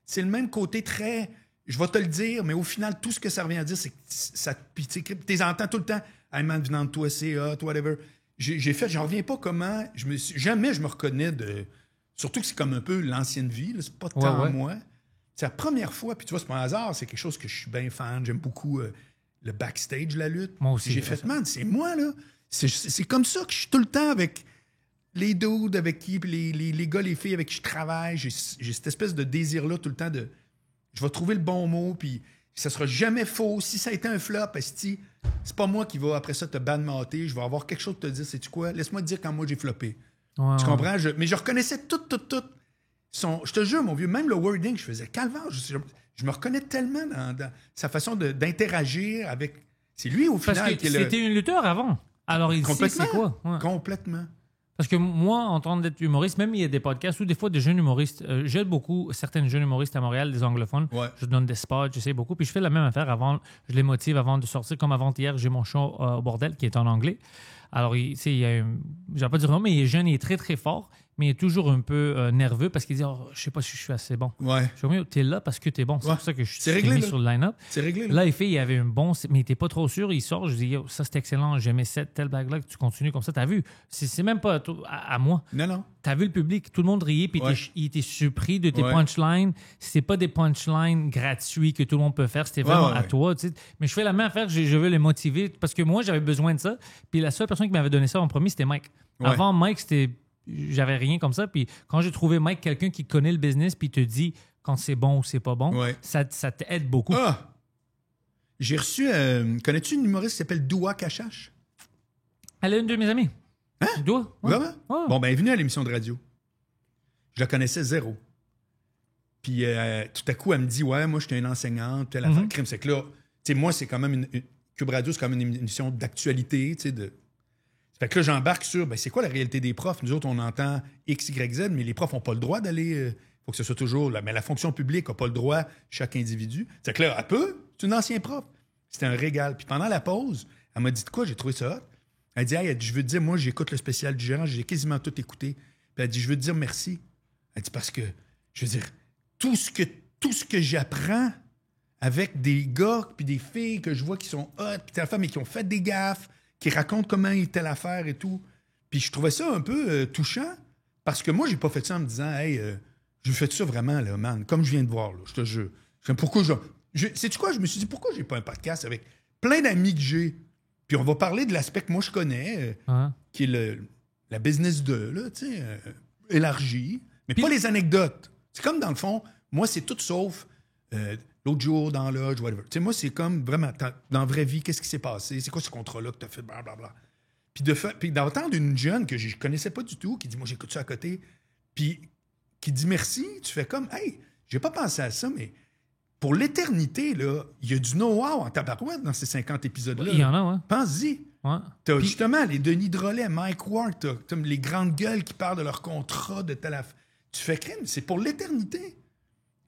c'est le même côté très... Je vais te le dire, mais au final, tout ce que ça revient à dire, c'est que ça... Puis tu entends tout le temps. « Hey man, venant de toi, c'est hot, whatever. » J'en reviens pas comment... Jamais je me reconnais de... Surtout que c'est comme un peu l'ancienne vie, là, c'est pas tant moi. C'est la première fois, puis tu vois, c'est pas un hasard, c'est quelque chose que je suis bien fan, j'aime beaucoup le backstage, la lutte. Moi aussi. J'ai fait, man, c'est moi, là. C'est comme ça que je suis tout le temps avec les dudes avec qui, puis les gars, les filles avec qui je travaille. J'ai cette espèce de désir-là tout le temps de... Je vais trouver le bon mot, puis ça sera jamais faux. Si ça a été un flop, esti, c'est pas moi qui va après ça te badmater. Je vais avoir quelque chose à te dire, sais-tu quoi? Laisse-moi te dire quand moi j'ai floppé. Ouais, tu comprends? Mais je reconnaissais tout. Je te jure, mon vieux, même le wording, je faisais calvaire. Je me reconnais tellement dans sa façon d'interagir avec... C'est lui, au final, parce que qui est le... c'était un lutteur avant. Alors, il sait c'est quoi. Ouais. Complètement. Parce que moi, en tant d'être humoriste, même il y a des podcasts ou des fois des jeunes humoristes, j'aide beaucoup certains jeunes humoristes à Montréal, des anglophones. Ouais. Je donne des spots, j'essaie beaucoup. Puis je fais la même affaire avant. Je les motive avant de sortir. Comme avant-hier, j'ai mon show au Bordel qui est en anglais. Alors, il y a je vais pas dire non, mais il est jeune, il est très, très fort, mais il est toujours un peu nerveux parce qu'il dit je sais pas si je suis assez bon. Ouais. Je dis t'es là parce que t'es bon. C'est pour ça que je suis mis sur le line-up. C'est réglé. Là, il y avait un bon, mais il était pas trop sûr. Il sort, je dis ça c'est excellent, j'aimais cette telle blague-là, que tu continues comme ça. T'as vu? C'est même pas à moi. Non. T'as vu le public, tout le monde riait, puis il était surpris de tes punchlines. C'est pas des punchlines gratuits que tout le monde peut faire, c'était vraiment à toi. Tu sais. Mais je fais la même affaire, je veux les motiver parce que moi, j'avais besoin de ça. Puis la seule personne qui m'avait donné ça en premier, c'était Mike. Ouais. Avant Mike, j'avais rien comme ça. Puis quand j'ai trouvé Mike, quelqu'un qui connaît le business, puis te dit quand c'est bon ou c'est pas bon, ça t'aide beaucoup. Ah! J'ai reçu... connais-tu une humoriste qui s'appelle Doua Kachache? Elle est une de mes amies. Hein? Doua? Ouais. Vraiment? Ouais. Bon, ben, elle est venue à l'émission de radio. Je la connaissais zéro. Puis tout à coup, elle me dit, ouais, moi, je suis une enseignante, telle affaire. Crime, c'est que là, tu sais, moi, c'est quand même Cube Radio, c'est quand même une émission d'actualité, tu sais, de... Fait que là, j'embarque sur, ben, c'est quoi la réalité des profs? Nous autres, on entend X, Y, Z, mais les profs n'ont pas le droit d'aller... faut que ce soit toujours... mais la fonction publique n'a pas le droit, chaque individu. C'est que là, elle peut, c'est une ancienne prof. C'était un régal. Puis pendant la pause, elle m'a dit de quoi? J'ai trouvé ça hot. Elle dit, hey, je veux te dire, moi, j'écoute le spécial du gérant, j'ai quasiment tout écouté. Puis elle dit, je veux te dire merci. Elle dit, parce que, je veux dire, tout ce que j'apprends avec des gars puis des filles que je vois qui sont hot, puis telle femme, mais qui ont fait des gaffes, qui racontent comment il était l'affaire et tout. Puis je trouvais ça un peu touchant, parce que moi, j'ai pas fait ça en me disant, hey, je fais ça vraiment, là, man, comme je viens de voir, là, je te jure. Pourquoi sais-tu quoi? Je me suis dit, pourquoi j'ai pas un podcast avec plein d'amis que j'ai? Puis on va parler de l'aspect que moi je connais, qui est la business là, tu sais, élargi, mais puis, pas les anecdotes. C'est comme, dans le fond, moi, c'est tout sauf l'autre jour dans l'âge, whatever. Tu sais, moi, c'est comme vraiment, dans la vraie vie, qu'est-ce qui s'est passé? C'est quoi ce contrat-là que tu as fait? Blablabla. Puis d'entendre une jeune que je connaissais pas du tout, qui dit, moi, j'écoute ça à côté, puis qui dit merci, tu fais comme, hey, j'ai pas pensé à ça, mais pour l'éternité, là, il y a du know-how en tabarouette dans ces 50 épisodes-là. Il y en a, ouais. Pense-y. Ouais. T'as justement les Denis Drolet, Mike Ward, t'as les grandes gueules qui parlent de leur contrat, de telle affaire. Tu fais crime, c'est pour l'éternité.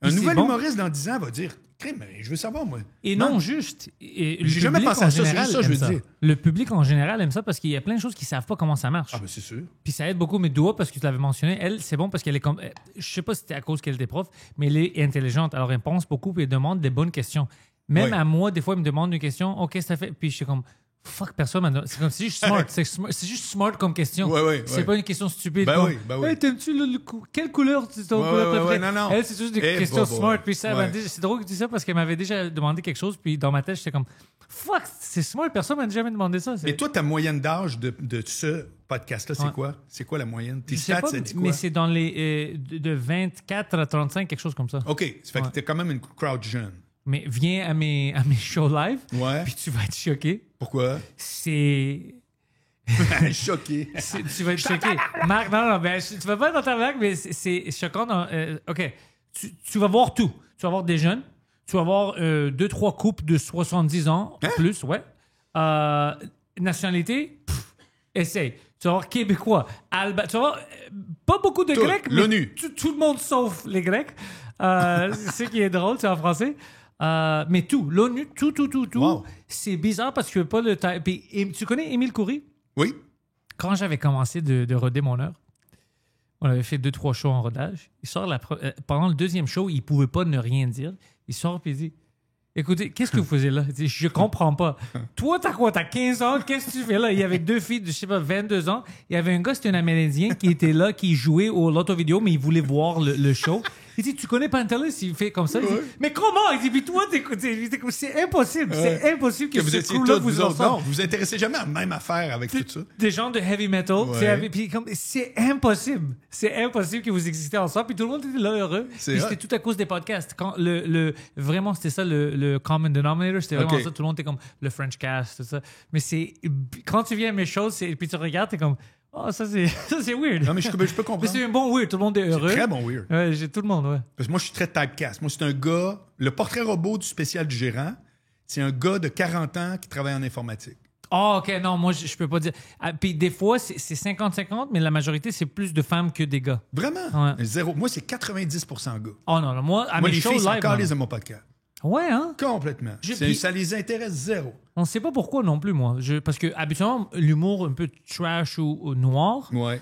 Un nouvel humoriste dans 10 ans va dire crime, je veux savoir, moi. Et non juste. J'ai jamais pensé à ça, c'est juste ça, je veux dire. Le public en général aime ça parce qu'il y a plein de choses qu'ils savent pas comment ça marche. Ah, ben c'est sûr. Puis ça aide beaucoup. Mais Doua, parce que tu l'avais mentionné, elle, c'est bon parce qu'elle est comme. Je sais pas si c'était à cause qu'elle était prof, mais elle est intelligente. Alors elle pense beaucoup et elle demande des bonnes questions. Même à moi, des fois, elle me demande une question. OK, ça fait. Puis je suis comme. Fuck, personne m'a demandé. C'est comme si je suis smart. C'est juste smart comme question. Ouais. C'est pas une question stupide. Ben comme, oui. Hey, t'aimes-tu quelle couleur c'est ton couleur préférée? Non. Elle, c'est juste des questions smart. Puis ça, Ouais. c'est drôle que tu dis ça parce qu'elle m'avait déjà demandé quelque chose. Puis dans ma tête, j'étais comme, fuck, c'est smart. Personne m'a jamais demandé ça. Mais toi, ta moyenne d'âge de ce podcast-là, c'est Ouais. quoi? C'est quoi la moyenne? Tes Je sais stats, pas, ça dit quoi? mais c'est dans les de 24 à 35, quelque chose comme ça. OK, ça fait que Ouais. t'es quand même une crowd jeune. Mais viens à mes shows live, Ouais. puis tu vas être choqué. Pourquoi? C'est... Choqué. Tu vas être choqué. Marc, non, ben, tu vas pas être dans ta blague, mais c'est choquant. OK, tu vas voir tout. Tu vas voir des jeunes, tu vas voir 2-3 couples de 70 ans, plus, ouais. Nationalité, essaye. Tu vas voir Québécois, tu vas voir pas beaucoup de Tout, Grecs, mais l'ONU. tout le monde sauf les Grecs. C'est ce qui est drôle, c'est en français. Mais tout, l'ONU, tout. Wow. C'est bizarre parce que pas le temps. Puis, tu connais Émile Coury? Oui. Quand j'avais commencé de roder mon heure, on avait fait 2-3 shows en rodage. Il sort pendant le deuxième show, il pouvait pas ne rien dire. Il sort et il dit, écoutez, qu'est-ce que vous faisiez là? Il dit, je comprends pas. Toi, t'as quoi? T'as 15 ans? Qu'est-ce que tu fais là? Il y avait 2 filles de, je sais pas, 22 ans. Il y avait un gars, c'était un Amérindien qui était là, qui jouait au loto vidéo, mais il voulait voir le show. Il dit, tu connais Pantelis? Il fait comme ça. Il dit, mais comment? Il dit, puis toi, c'est impossible. Ouais. C'est impossible que Vous ce étiez crew-là tous, vous vous autres. ensemble. Non, vous vous intéressez jamais à la même affaire avec tout ça. Des gens de heavy metal. Ouais. Puis c'est impossible. C'est impossible que vous existiez ensemble. Puis tout le monde était là heureux. C'est Puis hot. c'était tout à cause des podcasts. Quand vraiment, c'était ça le common denominator. C'était vraiment Ok. ça. Tout le monde était comme le French cast, tout ça. Mais quand tu viens à mes shows, puis tu regardes, t'es comme, oh, ça c'est weird. Non, mais je peux Mais comprendre. c'est un bon weird. Tout le monde est heureux. Très bon weird. Ouais, j'ai tout le monde, ouais. Parce que moi, je suis très typecast. Moi, c'est un gars... Le portrait robot du spécial du gérant, c'est un gars de 40 ans qui travaille en informatique. Ah, OK, non, moi, je peux pas dire. Puis des fois, c'est 50-50, mais la majorité, c'est plus de femmes que des gars. Vraiment? Ouais. Zéro. Moi, c'est 90% gars. Oh non, moi, à Moi, mes les shows filles, c'est live... encore non. les de mon podcast. Ouais, hein? Complètement. Puis- Ça les intéresse zéro. On sait pas pourquoi non plus, moi. Parce que habituellement, l'humour un peu trash ou noir, Ouais.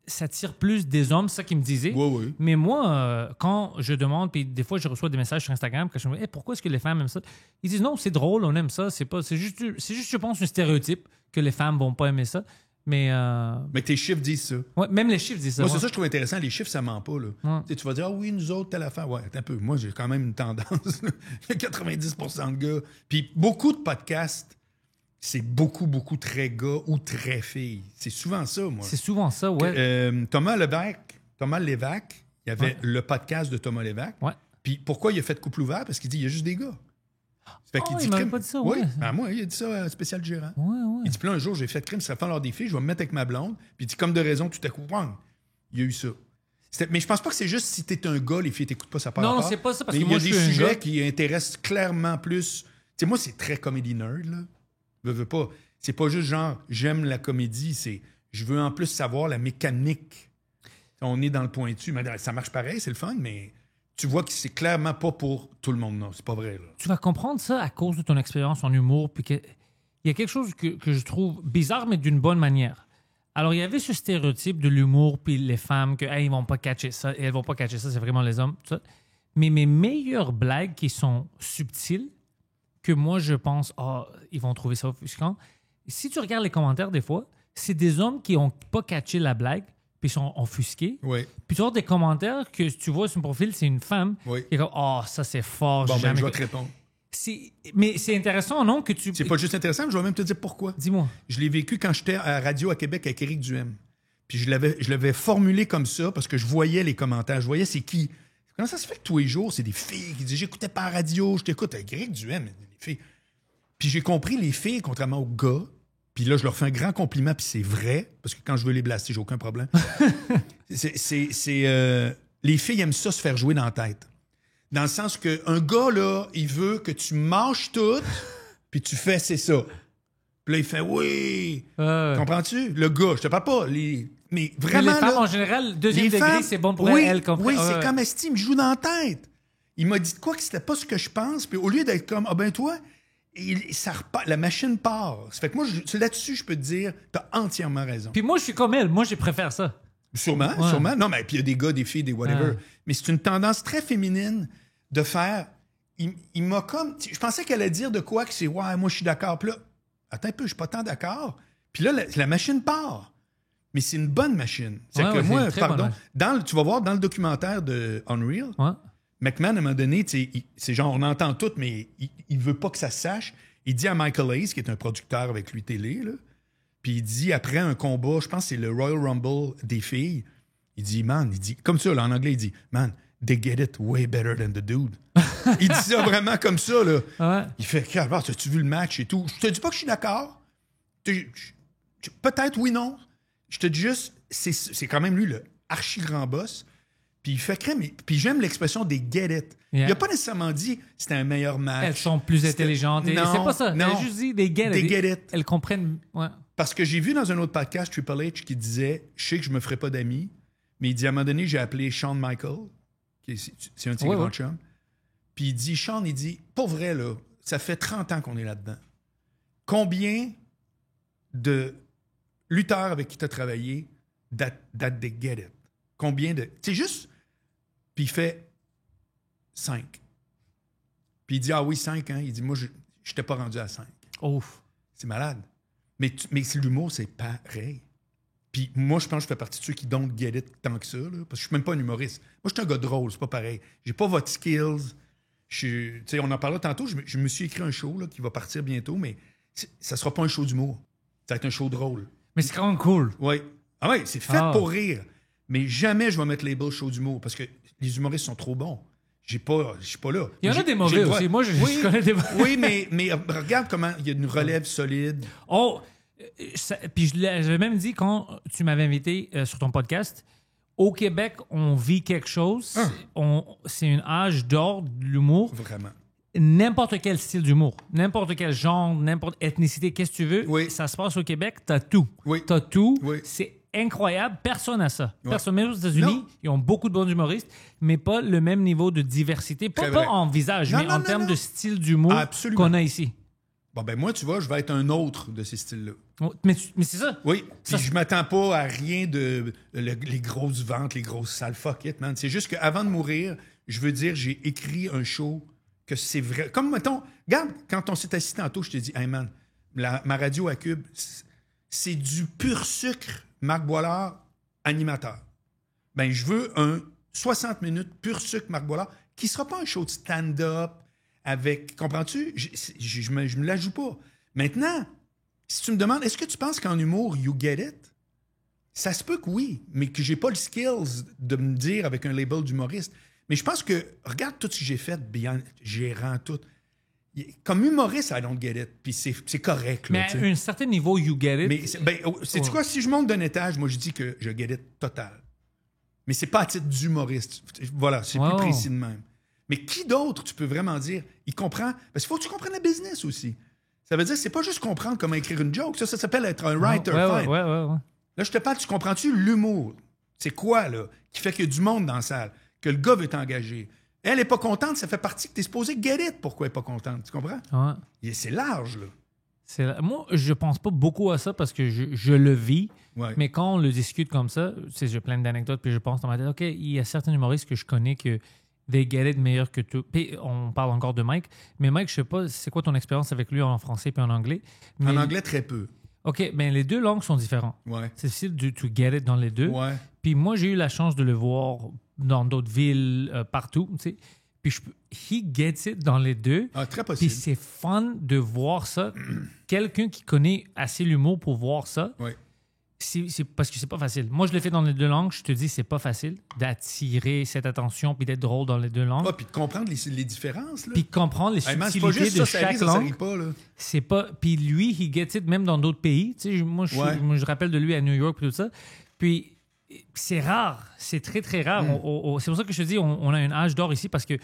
ça tire plus des hommes, c'est ça qu'ils me disaient. Oui. Mais moi, quand je demande, puis des fois, je reçois des messages sur Instagram, quand je me dis, pourquoi est-ce que les femmes aiment ça? Ils disent, non, c'est drôle, on aime ça. C'est juste, je pense, un stéréotype que les femmes vont pas aimer ça. Mais Mais tes chiffres disent ça. ouais, même les chiffres disent ça. Moi, ouais. c'est ça que je trouve intéressant. Les chiffres, ça ment pas. Là. Ouais. Tu sais, tu vas dire, ah oui, nous autres, telle affaire. Ouais, attends un peu. Moi, j'ai quand même une tendance. Il y a 90% de gars. Puis beaucoup de podcasts, c'est beaucoup très gars ou très filles. C'est souvent ça, moi. C'est souvent ça, ouais. Thomas Lévesque, il y avait Ouais. le podcast de Thomas Lévesque. Ouais. Puis pourquoi il a fait couple ouvert? Parce qu'il dit, il y a juste des gars. Fait qu'il Oh, dit, il m'avait crime. pas dit ça, Oui, ouais. ben, moi, il a dit ça, spécial gérant. Ouais. Il dit, puis là, un jour, j'ai fait crime, ça fait l'heure des filles, je vais me mettre avec ma blonde. Puis il dit, comme de raison, tout à coup, bang, il y a eu ça. Mais je pense pas que c'est juste si t'es un gars, les filles t'écoutent pas, ça part Non, rapport. c'est pas ça, parce Mais que moi, il y je a des suis un sujets gars. qui intéressent clairement plus. Tu sais, moi, c'est très comédie nerd, là. Je veux pas. C'est pas juste genre, j'aime la comédie, c'est je veux en plus savoir la mécanique. On est dans le pointu. Mais ça marche pareil, c'est le fun, mais tu vois que c'est clairement pas pour tout le monde, non. C'est pas vrai, là. Tu vas comprendre ça à cause de ton expérience en humour. Puis il y a quelque chose que je trouve bizarre, mais d'une bonne manière. Alors, il y avait ce stéréotype de l'humour, puis les femmes, que hey, ils vont pas catcher ça, et elles vont pas catcher ça, c'est vraiment les hommes, tout ça. Mais mes meilleures blagues qui sont subtiles, que moi, je pense, ils vont trouver ça offusquant. Si tu regardes les commentaires, des fois, c'est des hommes qui ont pas catché la blague, puis ils sont offusqués. Oui. Puis tu vois des commentaires que tu vois sur son profil, c'est une femme. Oui. qui est comme, ça c'est fort, Bon, j'ai ben, jamais je vais fait. te répondre. Mais c'est intéressant, non, que tu... C'est pas juste intéressant, je vais même te dire pourquoi. Dis-moi. Je l'ai vécu quand j'étais à la radio à Québec avec Éric Duhem. Puis je l'avais formulé comme ça parce que je voyais les commentaires. Je voyais c'est qui. Comment ça se fait que tous les jours, c'est des filles qui disent j'écoutais pas la radio, je t'écoute avec Éric Duhem, les filles. Puis j'ai compris les filles, contrairement aux gars. Puis là, je leur fais un grand compliment, puis c'est vrai, parce que quand je veux les blaster, j'ai aucun problème. Les filles aiment ça se faire jouer dans la tête. Dans le sens qu'un gars, là, il veut que tu mâches tout, puis tu fais c'est ça. Puis là, il fait oui. Comprends-tu? Le gars, je te parle pas. Mais vraiment. Mais les femmes, là, en général, deuxième les degré, femmes, c'est bon pour oui, elles. Oui, c'est comme Esti, il me joue dans la tête. Il m'a dit de quoi que c'était pas ce que je pense, puis au lieu d'être comme, ah ben toi, ça repart, la machine part. Ça fait que moi, là-dessus, je peux te dire, t'as entièrement raison. Puis moi, je suis comme elle. Moi, je préfère ça. Sûrement. Non, mais puis il y a des gars, des filles, des whatever. Mais c'est une tendance très féminine de faire. Il m'a comme. Je pensais qu'elle allait dire de quoi que c'est, ouais, moi, je suis d'accord. Puis là, attends un peu, je suis pas tant d'accord. Puis là, la machine part. Mais c'est une bonne machine. C'est que moi, pardon, tu vas voir dans le documentaire de Unreal, McMahon, à un moment donné, c'est genre, on entend tout, mais il veut pas que ça se sache. Il dit à Michael Hayes, qui est un producteur avec lui télé, là, puis il dit, après un combat, je pense que c'est le Royal Rumble des filles, il dit, comme ça, là, en anglais, il dit, man, they get it way better than the dude. Il dit ça vraiment comme ça, là. Il fait, as-tu vu le match et tout? Je te dis pas que je suis d'accord. Peut-être oui, non. Je te dis juste, c'est quand même lui le archi-grand boss. Puis il fait crème. Puis j'aime l'expression des get it. Il n'a pas nécessairement dit c'était un meilleur match. Elles sont plus intelligentes. Non, c'est pas ça. Non, elle a juste dit des get it. Elles comprennent. Ouais. Parce que j'ai vu dans un autre podcast Triple H qui disait, je sais que je me ferai pas d'amis, mais il dit à un moment donné, j'ai appelé Shawn Michaels, c'est un de ses grands chums. Puis il dit, Shawn, il dit, pour vrai, là, ça fait 30 ans qu'on est là-dedans. Combien de lutteurs avec qui tu as travaillé that they get it? Combien de... C'est juste... Puis il fait 5. Puis il dit, ah oui, 5, hein? Il dit, moi, je n'étais pas rendu à 5. Ouf. C'est malade. Mais l'humour, c'est pareil. Puis moi, je pense que je fais partie de ceux qui don't get it tant que ça, là, parce que je suis même pas un humoriste. Moi, je suis un gars drôle, c'est pas pareil. J'ai pas votre skills. On en parlait tantôt, je me suis écrit un show là, qui va partir bientôt, mais ça sera pas un show d'humour. Ça va être un show drôle. Mais c'est quand même cool. Oui. Ah oui, c'est fait pour rire. Mais jamais je vais mettre les label show d'humour parce que les humoristes sont trop bons. Je suis pas là. Il y en a des mauvais aussi. Moi, je connais des mauvais. Oui, mais regarde comment il y a une relève solide. Oh, puis je l'ai même dit quand tu m'avais invité sur ton podcast, au Québec, on vit quelque chose. C'est un âge d'or de l'humour. Vraiment. N'importe quel style d'humour, n'importe quel genre, n'importe ethnicité, qu'est-ce que tu veux, ça se passe au Québec, t'as tout. T'as tout. C'est incroyable. Personne n'a ça. Personne. Même aux États-Unis, ils ont beaucoup de bons humoristes, mais pas le même niveau de diversité. Pas en visage, mais en termes de style d'humour qu'on a ici. Bon, ben moi, tu vois, je vais être un autre de ces styles-là. Mais c'est ça. Oui, puis je m'attends pas à rien de les grosses ventes, les grosses salles. Fuck it, man. C'est juste qu'avant de mourir, je veux dire, j'ai écrit un show que c'est vrai. Comme, mettons, regarde, quand on s'est assis tantôt, je t'ai dit, hey man, ma radio à Cube, c'est du pur sucre, Marc Boilard, animateur. Ben, je veux un 60 minutes pur sucre, Marc Boilard, qui sera pas un show de stand-up avec, comprends-tu? Je me la joue pas. Maintenant, si tu me demandes, est-ce que tu penses qu'en humour, you get it? Ça se peut que oui, mais que j'ai pas le skills de me dire avec un label d'humoriste. Mais je pense que, regarde tout ce que j'ai fait, bien gérant, tout. Comme humoriste, I don't get it. Puis c'est correct. Là, mais à un certain niveau, you get it. Mais sais-tu quoi? Si je monte d'un étage, moi, je dis que je get it total. Mais c'est pas à titre d'humoriste. Voilà, c'est plus précis de même. Mais qui d'autre, tu peux vraiment dire, il comprend? Parce qu'il faut que tu comprennes le business aussi. Ça veut dire, c'est pas juste comprendre comment écrire une joke. Ça s'appelle être un writer. Ouais. Là, je te parle, tu comprends-tu l'humour? C'est quoi, là, qui fait qu'il y a du monde dans la salle? Que le gars veut t'engager. Elle n'est pas contente, ça fait partie que tu es supposé get it. Pourquoi elle n'est pas contente? Tu comprends? Ouais. C'est large, là. Moi, je pense pas beaucoup à ça parce que je le vis. Ouais. Mais quand on le discute comme ça, j'ai plein d'anecdotes, puis je pense dans ma tête, OK, il y a certains humoristes que je connais que they get it meilleur que tout. Puis on parle encore de Mike. Mais Mike, je sais pas, c'est quoi ton expérience avec lui en français puis en anglais? Mais... En anglais, très peu. OK, bien, les deux langues sont différentes. Ouais. C'est difficile de to get it dans les deux. Ouais. Puis moi, j'ai eu la chance de le voir dans d'autres villes, partout, tu sais. Puis he gets it dans les deux. Ah, très possible. Puis c'est fun de voir ça. Quelqu'un qui connaît assez l'humour pour voir ça, c'est parce que c'est pas facile. Moi, je l'ai fait dans les deux langues. Je te dis, c'est pas facile d'attirer cette attention puis d'être drôle dans les deux langues. Puis de comprendre les différences. Là. Puis comprendre les subtilités de chaque langue. C'est pas... Puis lui, he gets it même dans d'autres pays. Tu sais, moi, je rappelle de lui à New York et tout ça. Puis c'est rare. C'est très, très rare. C'est pour ça que je te dis, on a un âge d'or ici parce que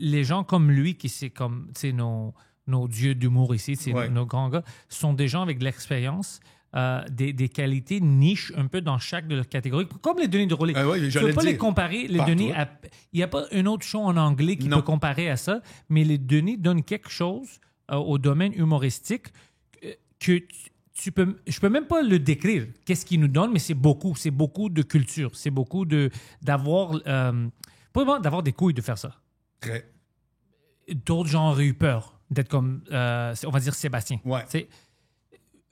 les gens comme lui, qui c'est comme, tu sais, nos dieux d'humour ici, nos grands gars, sont des gens avec de l'expérience. Des qualités niches un peu dans chaque de leurs catégories, comme les Denis de Rollet. Tu ne peux pas les comparer. Les Denis, il n'y a pas un autre show en anglais qui peut comparer à ça, mais les Denis donnent quelque chose au domaine humoristique que je peux même pas le décrire. Qu'est-ce qu'ils nous donnent, mais c'est beaucoup de culture. C'est beaucoup d'avoir des couilles de faire ça. Très. D'autres gens auraient eu peur d'être comme, on va dire, Sébastien. Ouais.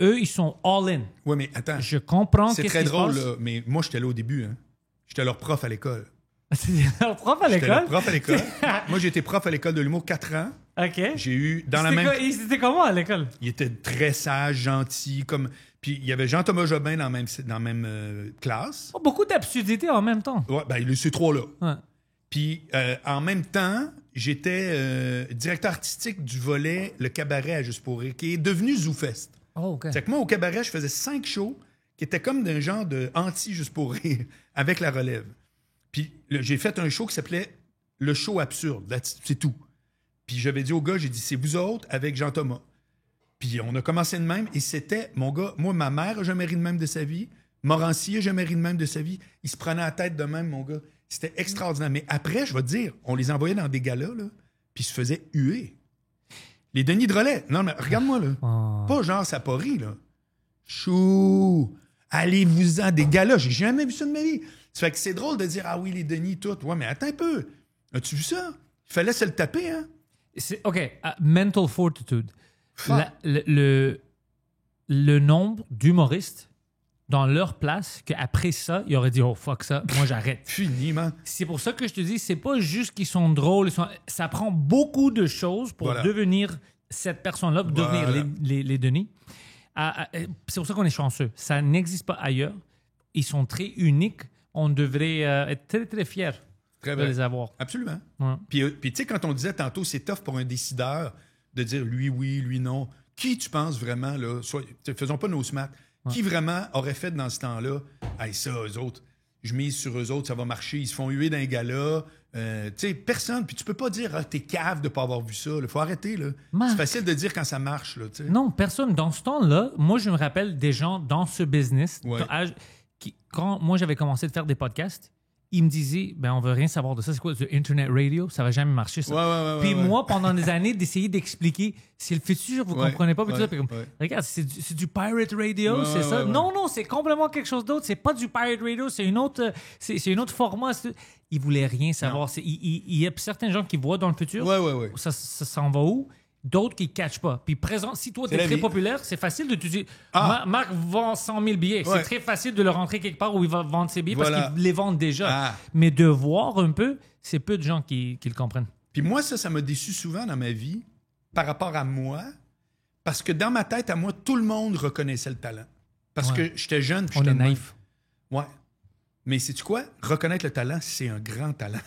eux, ils sont all-in. Oui, mais attends. Je comprends C'est qu'est-ce très qui se drôle, passe. là, mais moi, j'étais là au début. Hein. J'étais leur prof à l'école. C'était leur prof à J'étais leur l'école? prof à l'école. Moi, j'ai été prof à l'école de l'humour 4 ans. OK. J'ai eu dans la même... C'était comment à l'école? Il était très sage, gentil, comme... Puis il y avait Jean-Thomas Jobin dans la même classe. Oh, beaucoup d'absurdités en même temps. Ouais, ben, ces trois-là. Ouais. Puis en même temps, j'étais directeur artistique du volet Le Cabaret à Juste pour rire, qui est devenu ZooFest. Oh, OK. C'est que moi, au cabaret, je faisais 5 shows qui étaient comme d'un genre de anti-Juste pour rire, avec la relève. Puis j'ai fait un show qui s'appelait Le Show Absurde. C'est tout. Puis j'avais dit au gars, j'ai dit, c'est vous autres avec Jean-Thomas. Puis on a commencé de même, et c'était, mon gars, moi, ma mère a jamais ri de même de sa vie. Morancy a jamais ri de même de sa vie. Il se prenait la tête de même, mon gars. C'était extraordinaire. Mais après, je vais te dire, on les envoyait dans des galas, là, puis ils se faisaient huer. Les Denis Drolet. Non, mais regarde-moi, là. Oh. Pas genre ça pas ri, là. Chou! Allez-vous-en des galas. J'ai jamais vu ça de ma vie. Ça fait que c'est drôle de dire, ah oui, les Denis, tout. Ouais, mais attends un peu. As-tu vu ça? Il fallait se le taper, hein? OK. Mental fortitude. Fuck. Le nombre d'humoristes dans leur place qu'après ça, ils auraient dit « Oh, fuck ça, moi j'arrête. » Fini, man. C'est pour ça que je te dis, c'est pas juste qu'ils sont drôles. Ça prend beaucoup de choses pour Voilà. devenir cette personne-là, pour Voilà. devenir les Denis. C'est pour ça qu'on est chanceux. Ça n'existe pas ailleurs. Ils sont très uniques. On devrait être très, très fiers Très de vrai. les avoir. Absolument. Ouais. Puis tu sais, quand on disait tantôt, c'est tough pour un décideur de dire lui oui, lui non. Qui tu penses vraiment, là, faisons pas nos smats, qui vraiment aurait fait dans ce temps-là, hey, ça, eux autres, je mise sur eux autres, ça va marcher, ils se font huer d'un gala. Tu sais, personne. Puis tu peux pas dire, ah, t'es cave de pas avoir vu ça. Il faut arrêter, là. Marc. C'est facile de dire quand ça marche, là, tu sais. Non, personne. Dans ce temps-là, moi, je me rappelle des gens dans ce business. Ouais. Quand moi, j'avais commencé de faire des podcasts, ils me disaient, ben, on veut rien savoir de ça. C'est quoi, le Internet Radio? Ça va jamais marcher, ça. Ouais, Puis ouais. moi, pendant des années, d'essayer d'expliquer, c'est le futur, vous Ouais, comprenez pas. Puis tout ouais, ça. Puis comme, ouais. regarde, c'est du Pirate Radio, Ouais, c'est ouais, ça? ouais. Non, c'est complètement quelque chose d'autre. C'est pas du Pirate Radio, c'est une autre, c'est un autre format. Ils voulaient rien savoir. Il y a certains gens qui voient dans le futur. Ouais. Ça s'en va où? D'autres qui ne catchent pas. Puis présent, si toi, tu es la très vie. populaire, c'est facile de te dire Ah. Marc vend 100 000 billets. Ouais. C'est très facile de le rentrer quelque part où il va vendre ses billets Voilà. parce qu'ils les vendent déjà. Ah. Mais de voir un peu, c'est peu de gens qui le comprennent. Puis moi, ça m'a déçu souvent dans ma vie par rapport à moi, parce que dans ma tête, à moi, tout le monde reconnaissait le talent. Parce Ouais. que j'étais jeune. Puis On j'étais est de même. naïf. Ouais. Mais sais-tu quoi? Reconnaître le talent, c'est un grand talent.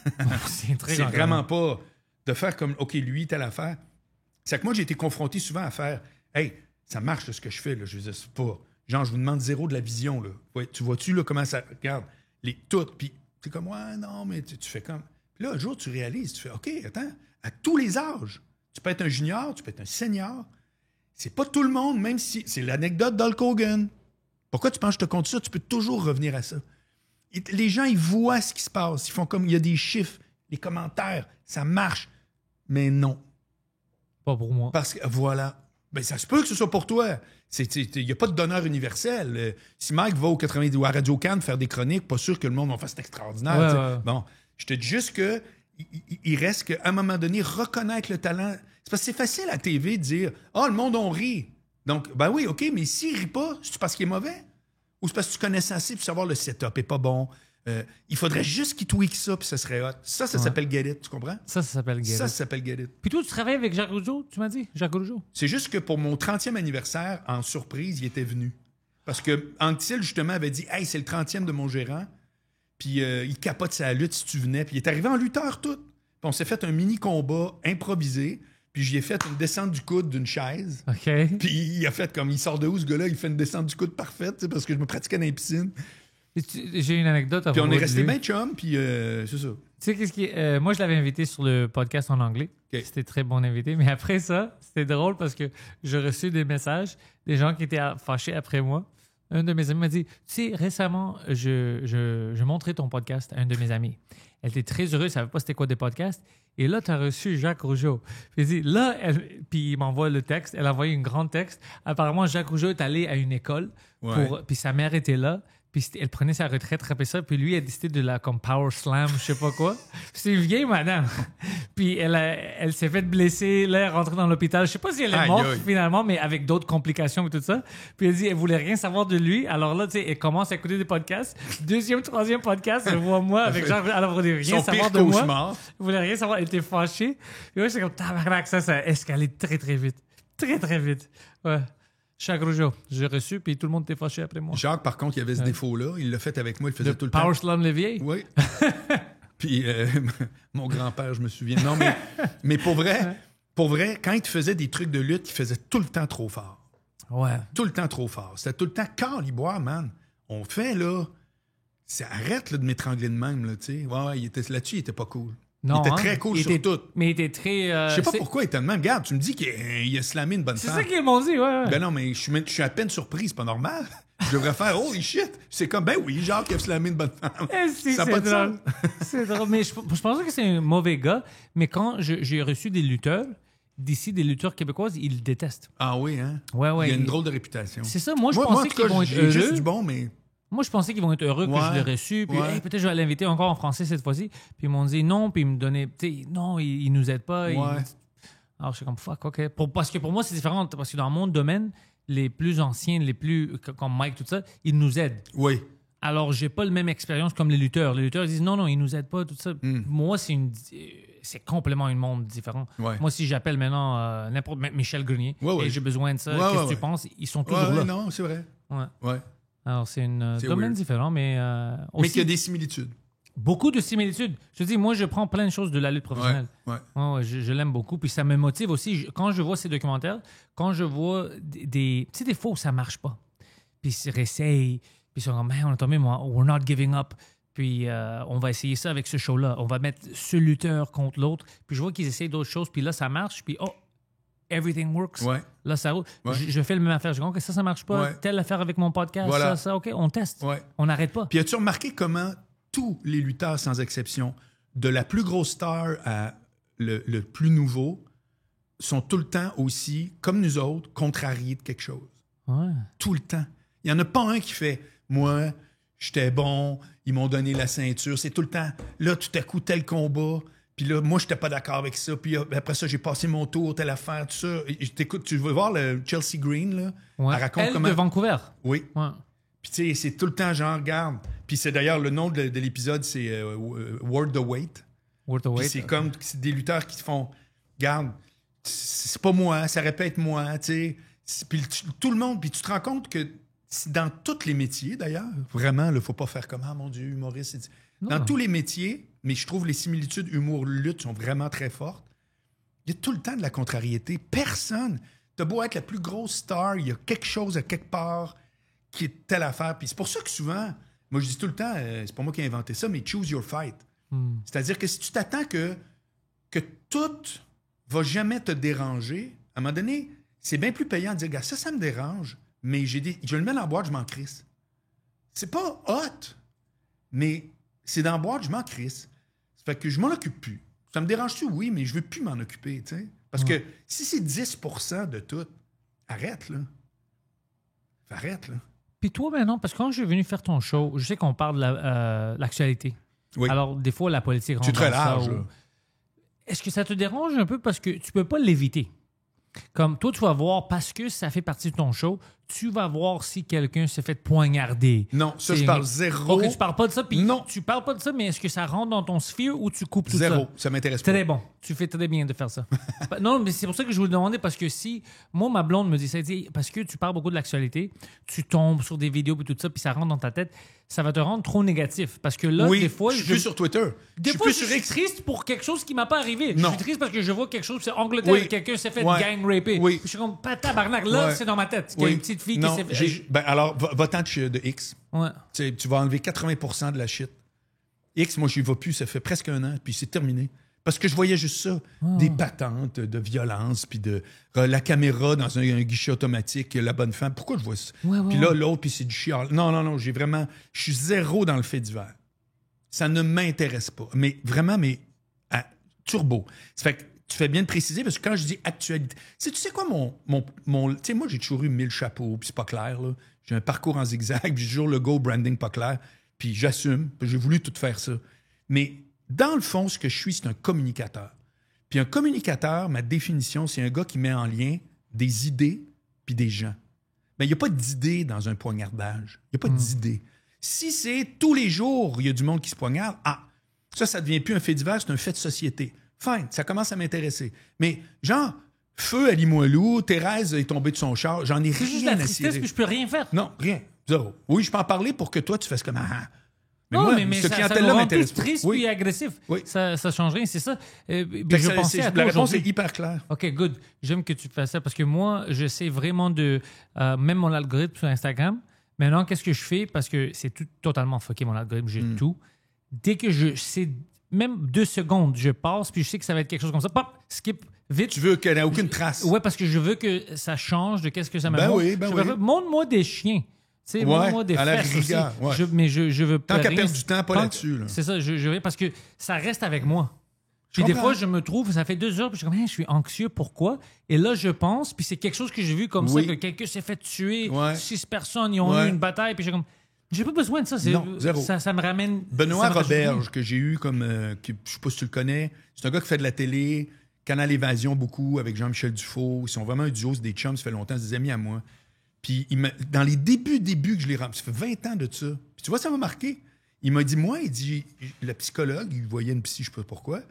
C'est très C'est grand. vraiment pas de faire comme, OK, lui, telle affaire. C'est que moi, j'ai été confronté souvent à faire, hey, ça marche là, ce que je fais. Là. Je veux dire, c'est pas. Genre, je vous demande zéro de la vision. Là. Ouais, tu vois-tu là, comment ça. Regarde, toutes. Puis, c'est comme, ouais, non, mais tu fais comme. Puis là, un jour, tu réalises, tu fais, OK, attends, à tous les âges, tu peux être un junior, tu peux être un senior. C'est pas tout le monde, même si. C'est l'anecdote d'Hulk Hogan. Pourquoi tu penses que je te compte ça? Tu peux toujours revenir à ça. Les gens, ils voient ce qui se passe. Ils font comme, il y a des chiffres, les commentaires, ça marche. Mais non. Pas pour moi. Parce que, voilà. Ben, ça se peut que ce soit pour toi. Il n'y a pas de donneur universel. Si Mike va au 90 ou à Radio Cannes faire des chroniques, pas sûr que le monde va faire c'est extraordinaire. Ouais, tu sais. ouais. Bon, je te dis juste que il reste qu'à un moment donné, reconnaître le talent. C'est parce que c'est facile à la TV de dire « Ah, le monde, on rit. » Donc, ben oui, OK, mais s'il rit pas, c'est parce qu'il est mauvais? Ou c'est parce que tu connais ça assez pour savoir le setup est pas bon? Il faudrait juste qu'il tweak ça, puis ça serait hot. Ça s'appelle Get It, tu comprends? Ça s'appelle Get Ça It. s'appelle Get It. Puis toi, tu travailles avec Jacques Rougeau, tu m'as dit? Jacques Rougeau. C'est juste que pour mon 30e anniversaire, en surprise, il était venu. Parce que Anctil, justement, avait dit « Hey, c'est le 30e de mon gérant. » Puis il capote sa lutte si tu venais. Puis il est arrivé en lutteur tout. Puis on s'est fait un mini-combat improvisé. Puis j'y ai fait une descente du coude d'une chaise. OK. Puis il a fait comme, il sort de où ce gars-là? Il fait une descente du coude parfaite, tu sais, parce que je me pratiquais dans les piscines. J'ai une anecdote à Puis on propos est de resté lui. bien chum, puis c'est ça. Tu sais, qu'est-ce qui moi, je l'avais invité sur le podcast en anglais. OK. C'était très bon invité. Mais après ça, c'était drôle parce que j'ai reçu des messages des gens qui étaient fâchés après moi. Un de mes amis m'a dit, tu sais, récemment, je montrais ton podcast à un de mes amis. Elle était très heureuse, elle ne savait pas c'était quoi des podcasts. Et là, tu as reçu Jacques Rougeau. Puis, il dit, là, puis il m'envoie le texte. Elle a envoyé un grand texte. Apparemment, Jacques Rougeau est allé à une école. Ouais. Puis sa mère était là. Puis elle prenait sa retraite après ça. Puis lui a décidé de la comme power slam, je sais pas quoi. C'est une vieille madame. Puis elle s'est fait blesser. Là, elle est rentrée dans l'hôpital. Je sais pas si elle est Aïe, morte aïe. finalement, mais avec d'autres complications et tout ça. Puis elle dit, elle voulait rien savoir de lui. Alors là, tu sais, elle commence à écouter des podcasts. Deuxième, troisième podcast, elle voit moi avec genre, alors, elle voulait rien Son savoir pire de moi. cauchemar. Elle voulait rien savoir. Elle était fâchée. Et moi, c'est comme, tabarnak, ça a escalé très, très vite. Très, très vite. Ouais. Chaque jour, j'ai reçu, puis tout le monde était fâché après moi. Jacques, par contre, il avait ce défaut-là. Il l'a fait avec moi. Il le faisait tout le temps. Power Slam Lévier? Oui. Puis mon grand-père, je me souviens. Non, mais pour vrai, quand il te faisait des trucs de lutte, il faisait tout le temps trop fort. Ouais. Tout le temps trop fort. C'était tout le temps caliboire, man. On fait, là... Arrête là, de m'étrangler de même, là, tu sais. Ouais, là-dessus, il était pas cool. Non, il était très cool sur tout. Mais il était très... Je sais pas pourquoi il était de même. Regarde, tu me dis qu'il a slamé une bonne C'est femme. ça qu'ils m'ont dit, ouais. Ben non, mais je suis à peine surpris, c'est pas normal. Je devrais faire « Holy shit! » C'est comme, ben oui, genre qu'il a slamé une bonne femme. Si, Ça a c'est pas de drôle. sens. C'est drôle. Mais je pensais que c'est un mauvais gars, mais quand j'ai reçu des lutteurs, d'ici, des lutteurs québécoises, ils le détestent. Ah oui, hein? Ouais. Il y a une drôle de réputation. C'est ça. Moi, je en pensais tout qu'ils cas, vont être j'ai juste heureux. du bon, mais... Moi, je pensais qu'ils vont être heureux que je l'ai reçu. Puis, Ouais. hey, peut-être je vais l'inviter encore en français cette fois-ci. Puis, ils m'ont dit non. Puis, ils me donnaient. Tu sais, non, ils nous aident pas. Ouais. Alors, je suis comme fuck, OK. Parce que pour moi, c'est différent. Parce que dans mon domaine, les plus anciens, les plus. Comme Mike, tout ça, ils nous aident. Oui. Alors, j'ai pas la même expérience comme les lutteurs. Les lutteurs, ils disent non, ils nous aident pas, tout ça. Moi, c'est complètement un monde différent. Ouais. Moi, si j'appelle maintenant n'importe Michel Grenier et j'ai besoin de ça, qu'est-ce que tu penses? Ils sont toujours là. Non, c'est vrai. Ouais. Ouais. Alors, c'est un C'est domaine weird. différent, mais Mais aussi qu'il y a des similitudes. beaucoup de similitudes. Je te dis, moi, je prends plein de choses de la lutte professionnelle. Ouais. Ouais, je l'aime beaucoup. Puis ça me motive aussi. Quand je vois ces documentaires, quand je vois des... Tu sais, des fois où ça marche pas. Puis ils réessayent. Puis ils sont comme, man, on a tombé, moi, we're not giving up. Puis on va essayer ça avec ce show-là. On va mettre ce lutteur contre l'autre. Puis je vois qu'ils essayent d'autres choses. Puis là, ça marche. Puis everything works. Ouais. Là, ça roule. Ouais. Je fais la même affaire. Je dis, OK, ça marche pas. Ouais. Telle affaire avec mon podcast. Voilà. Ça, OK, on teste. Ouais. On n'arrête pas. Puis as-tu remarqué comment tous les lutteurs, sans exception, de la plus grosse star à le plus nouveau, sont tout le temps aussi, comme nous autres, contrariés de quelque chose? Ouais. Tout le temps. Il n'y en a pas un qui fait « Moi, j'étais bon, ils m'ont donné la ceinture. » C'est tout le temps. Là, tout à coup, tel combat. Puis là, moi, je n'étais pas d'accord avec ça. Puis après ça, j'ai passé mon tour, telle affaire, tout ça. Et t'écoute, tu veux voir le Chelsea Green, là? Ouais. Elle raconte Elle comment... de Vancouver. Oui. Ouais. Puis tu sais, c'est tout le temps genre, regarde. Puis c'est d'ailleurs, le nom de l'épisode, c'est World the Weight. Worth the Puis wait. c'est comme c'est des lutteurs qui te font, regarde, c'est pas moi, ça répète moi, tu sais. Puis tout le monde, puis tu te rends compte que dans tous les métiers, d'ailleurs, vraiment, il ne faut pas faire comme, ah mon Dieu, humoriste. Dans tous les métiers, mais je trouve les similitudes humour-lutte sont vraiment très fortes. Il y a tout le temps de la contrariété. Personne. T'as beau être la plus grosse star, il y a quelque chose à quelque part qui est telle affaire. Puis c'est pour ça que souvent, moi je dis tout le temps, c'est pas moi qui ai inventé ça, mais choose your fight. C'est-à-dire que si tu t'attends que tout va jamais te déranger, à un moment donné, c'est bien plus payant de dire, gars, ça me dérange, mais je le mets dans la boîte, je m'en crisse. C'est pas hot, mais c'est dans la boîte, je m'en crisse. Ça fait que je m'en occupe plus. Ça me dérange-tu? Oui, mais je veux plus m'en occuper, tu sais. Parce que si c'est 10% de tout, arrête, là. Arrête, là. Puis toi, maintenant, parce que quand je suis venu faire ton show, je sais qu'on parle de l'actualité. Oui. Alors, des fois, la politique rentre C'est très dans ça, large, ou- là. Est-ce que ça te dérange un peu parce que tu peux pas l'éviter? Comme toi, tu vas voir, parce que ça fait partie de ton show, tu vas voir si quelqu'un s'est fait poignarder. Non, ça, C'est- je parle zéro. OK, tu parles pas de ça, puis Non. tu parles pas de ça, mais est-ce que ça rentre dans ton sphere ou tu coupes tout Zéro. ça? Ça m'intéresse pas. Très bon. Tu fais très bien de faire ça. Non, mais c'est pour ça que je voulais demander, parce que si, moi, ma blonde me dit ça, elle dit, parce que tu parles beaucoup de l'actualité, tu tombes sur des vidéos et tout ça, puis ça rentre dans ta tête, ça va te rendre trop négatif. Parce que là, Oui, des fois, je suis plus sur Twitter. des je suis fois, plus je sur suis X. triste pour quelque chose qui m'a pas arrivé. Non. Je suis triste parce que je vois quelque chose, c'est Angleterre, Oui. quelqu'un s'est fait Ouais. gang raper. Oui. Je suis comme, pas tabarnak, là, Ouais. c'est dans ma tête. Il y a Oui. une petite fille Non, qui s'est fait. ben alors, va-t'en de X. Ouais. Tu vas enlever 80% de la shit. X, moi, j'y vais plus. Ça fait presque un an, puis c'est terminé. Parce que je voyais juste ça. Des patentes de violence, puis de la caméra dans un guichet automatique, la bonne femme. Pourquoi je vois ça? Ouais, Puis là, l'autre, puis c'est du chial. Non, j'ai vraiment... Je suis zéro dans le fait divers. Ça ne m'intéresse pas. Mais vraiment, à turbo. Ça fait que tu fais bien de préciser, parce que quand je dis actualité... Tu sais quoi, tu sais, moi, j'ai toujours eu 1000 chapeaux, puis c'est pas clair, là. J'ai un parcours en zigzag, puis j'ai toujours le go branding pas clair, puis j'assume, puis j'ai voulu tout faire ça. Mais dans le fond, ce que je suis, c'est un communicateur. Puis un communicateur, ma définition, c'est un gars qui met en lien des idées puis des gens. Mais il n'y a pas d'idées dans un poignardage. Il n'y a pas d'idées. Si c'est tous les jours, il y a du monde qui se poignarde, ça devient plus un fait divers, c'est un fait de société. Fine, ça commence à m'intéresser. Mais genre, feu à Limoilou, Thérèse est tombée de son char, j'en ai C'est juste rien la à tristesse, cirer. puis je peux rien faire. Non, rien. Zéro. Oui, je peux en parler pour que toi, tu fasses comme Mais non, moi, mais cette ça clientèle-là nous rend m'intéresse tous pas. tristes Oui. puis agressifs. Oui. Ça change rien, c'est ça. Fait Je que pensais à la toi réponse aujourd'hui. est hyper claire. OK, good. J'aime que tu fasses ça parce que moi, j'essaie vraiment de... même mon algorithme sur Instagram, maintenant, qu'est-ce que je fais? Parce que c'est totalement fucké, mon algorithme, j'ai tout. Dès que je sais, même 2 secondes, je passe, puis je sais que ça va être quelque chose comme ça. Pop, skip, vite. Tu veux qu'elle n'ait aucune trace. Ouais, parce que je veux que ça change de qu'est-ce que ça me Ben montre. oui, ben Je oui. veux- Montre-moi des chiens. Tu sais, Ouais, montre-moi des à la fesses aussi. rigueur, ouais. Mais je veux Tant pas qu'à rien. perdre du temps, pas Tant- là-dessus, là. C'est ça, je veux, parce que ça reste avec moi. Puis des comprends. fois, je me trouve, ça fait 2 heures, puis je suis comme, hey, je suis anxieux, pourquoi? Et là, je pense, puis c'est quelque chose que j'ai vu comme Oui. ça, que quelqu'un s'est fait tuer, Ouais. 6 personnes, ils ont Ouais. eu une bataille, puis j'ai comme, j'ai pas besoin de ça. Non, zéro. Ça me ramène. Benoît ça me rajoute rien. Roberge, que j'ai eu comme. Je sais pas si tu le connais. C'est un gars qui fait de la télé, Canal Évasion beaucoup, avec Jean-Michel Dufault. Ils sont vraiment un duo, c'est des chums, ça fait longtemps, c'est des amis à moi. Puis dans les débuts que je l'ai rencontré, ça fait 20 ans de ça. Puis tu vois, ça m'a marqué. Il m'a dit, il dit, la psychologue, il voyait une psy, je sais pas pourquoi,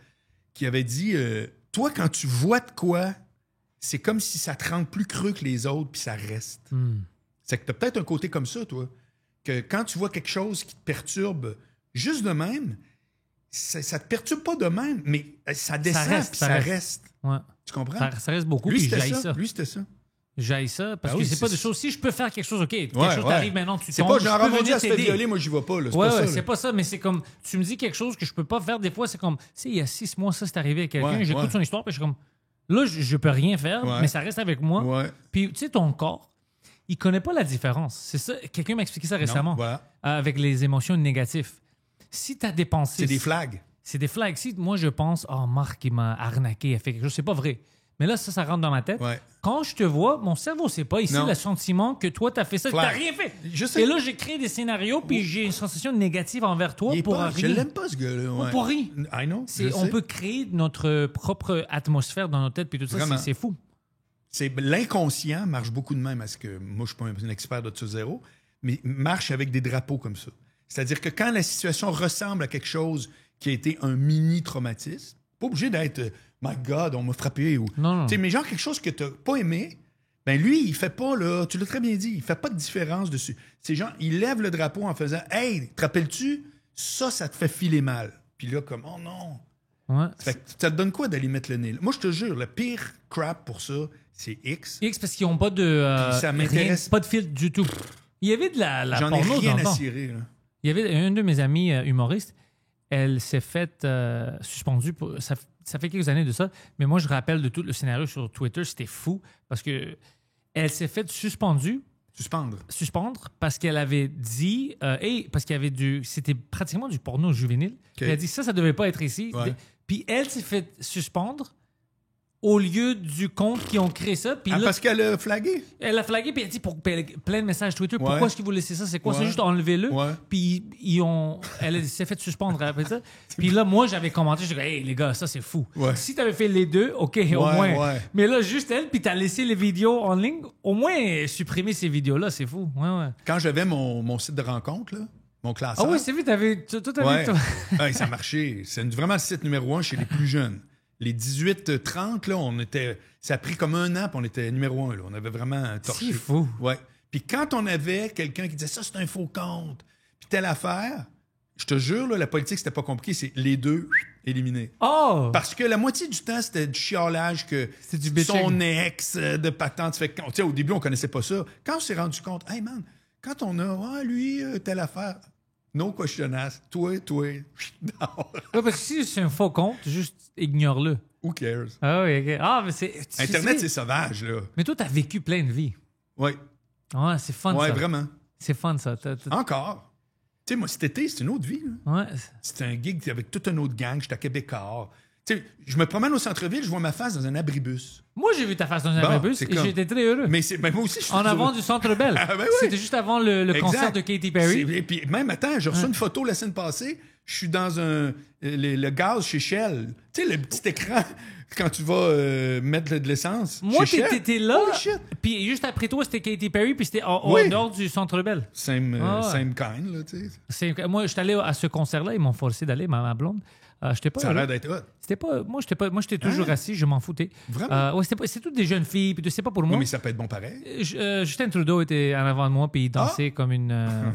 qui avait dit, toi, quand tu vois de quoi, c'est comme si ça te rend plus creux que les autres, puis ça reste. C'est que tu as peut-être un côté comme ça, toi, que quand tu vois quelque chose qui te perturbe juste de même, ça te perturbe pas de même, mais ça descend, reste, puis ça ça reste. reste. Ouais. Tu comprends? Ça reste beaucoup, Lui, puis c'était j'haïs ça. ça. Lui, c'était ça. J'haïs ça, parce Ah que oui, c'est pas c'est- des choses. Si je peux faire quelque chose, OK, quelque Ouais, chose ouais. t'arrive maintenant, tu C'est tombes. pas je genre, peux mon Dieu, venir elle se fait t'aider. violer, moi, j'y vais pas. Là. C'est Ouais, pas ça. ouais, là. c'est pas ça, mais c'est comme, tu me dis quelque chose que je peux pas faire des fois, c'est comme, tu sais, il y a 6 mois, ça, c'est arrivé à quelqu'un, Ouais, j'écoute ouais. son histoire, puis je suis comme, là, je peux rien faire, Ouais. mais ça reste avec moi. Ouais. Puis, tu sais, ton corps, il connaît pas la différence. C'est ça, quelqu'un m'a expliqué ça récemment, Non, voilà. avec les émotions négatives. Si tu as des pensées... C'est des flags. C'est des flags. Si moi, je pense, oh, Marc, il m'a arnaqué, il a fait quelque chose, c'est pas vrai. Mais là, ça rentre dans ma tête. Ouais. Quand je te vois, mon cerveau, c'est pas ici Non. le sentiment que toi, t'as fait ça, Flag. t'as rien fait. Je sais. Et là, j'ai créé des scénarios, puis j'ai une sensation négative envers toi Il est pour pas, je rien. l'aime pas, ce gars-là. Ouais. Pour rien. I know. On peut créer notre propre atmosphère dans notre tête, puis tout ça, Vraiment. c'est fou. C'est l'inconscient marche beaucoup de même, parce que moi, je suis pas un expert de ça zéro, mais marche avec des drapeaux comme ça. C'est-à-dire que quand la situation ressemble à quelque chose qui a été un mini traumatisme, pas obligé d'être My God, on m'a frappé ou Non. tu sais, mais genre quelque chose que t'as pas aimé, ben lui, il fait pas là, tu l'as très bien dit, il fait pas de différence dessus. C'est genre, il lève le drapeau en faisant Hey, te rappelles-tu, ça te fait filer mal. Puis là, comme oh non. Ouais. Fait que ça te donne quoi d'aller mettre le nez là? Moi, je te jure, le pire crap pour ça, c'est X. X, parce qu'ils ont pas de... Puis ça m'intéresse. pas de filtre du tout. Il y avait de la J'en ai porno rien dans le à temps. cirer. Là. Il y avait une de mes amies humoristes, elle s'est faite suspendue. Ça fait quelques années de ça, mais moi, je rappelle de tout le scénario sur Twitter, c'était fou parce que elle s'est faite suspendre parce qu'elle avait dit, parce qu'il y avait c'était pratiquement du porno juvénile. Elle a dit ça devait pas être ici. Ouais. Puis elle s'est fait suspendre au lieu du compte qui ont créé ça. Puis là, parce qu'elle a flagué? elle a flagué, puis elle a dit plein de messages Twitter. Ouais. Pourquoi est-ce qu'ils vous laissez ça? C'est quoi? Ouais. C'est juste enlevez-le. Ouais. Puis elle s'est fait suspendre après ça. Puis là, moi, j'avais commenté. J'ai dit, hey, les gars, ça, c'est fou. Ouais. Si t'avais fait les deux, OK, au Ouais, moins. ouais. Mais là, juste elle, puis t'as laissé les vidéos en ligne. Au moins, supprimer ces vidéos-là, c'est fou. Ouais. Quand j'avais mon site de rencontre, là, mon classeur. Ah oui, c'est vu, tout ouais. toi. Ouais, ça marchait. C'est vraiment le site numéro 1 chez les plus jeunes. Les 18-30, là, ça a pris comme 1 an, puis on était numéro 1. Là. On avait vraiment torché. C'est fou. Ouais. Puis quand on avait quelqu'un qui disait ça, c'est un faux compte, puis telle affaire, je te jure, là, la politique, c'était pas compliqué, c'est les deux éliminés. Oh! Parce que la moitié du temps, c'était du chiolage que C'était du son bitching. ex de patente. Fait que, tu sais, au début, on connaissait pas ça. Quand on s'est rendu compte, hey man, quand on a, lui, telle affaire, no question asked, toi, non. Ouais, parce que si c'est un faux compte, juste ignore-le. Who cares? Ah oui, OK. Ah, mais c'est... tu Internet, sais- c'est sauvage, là. Mais toi, t'as vécu plein de vies. Oui. Ouais, c'est fun, Ouais, ça. vraiment. C'est fun, ça. Encore. Tu sais, moi, cet été, c'est une autre vie. Là. Ouais. C'était un gig avec toute une autre gang. J'étais à Québécois. Tu sais, je me promène au centre-ville, je vois ma face dans un abribus. Moi, j'ai vu ta face dans un Bon, abribus c'est et comme- j'étais très heureux. Mais moi aussi, je suis En avant heureux. du Centre Bell. Ah, ben oui. C'était juste avant le Exact. concert de Katy Perry. Et puis même, attends, j'ai reçu une photo la semaine passée. Je suis dans le gaz chez Shell. Tu sais, le petit écran quand tu vas mettre de l'essence. Moi, chez Shell. t'étais là. Holy shit. Puis juste après toi, c'était Katy Perry, puis c'était Oui. au nord du Centre Bell. Same kind, là, tu sais. Moi, j'étais allé à ce concert-là, ils m'ont forcé d'aller, ma blonde. J'étais pas Ça a heureux. l'air d'être hot. Moi, j'étais toujours assis, je m'en foutais. Vraiment? Ouais, c'est toutes des jeunes filles, puis c'est pas pour moi. Oui, mais ça peut être bon pareil. Justin Trudeau était en avant de moi, puis il dansait comme une.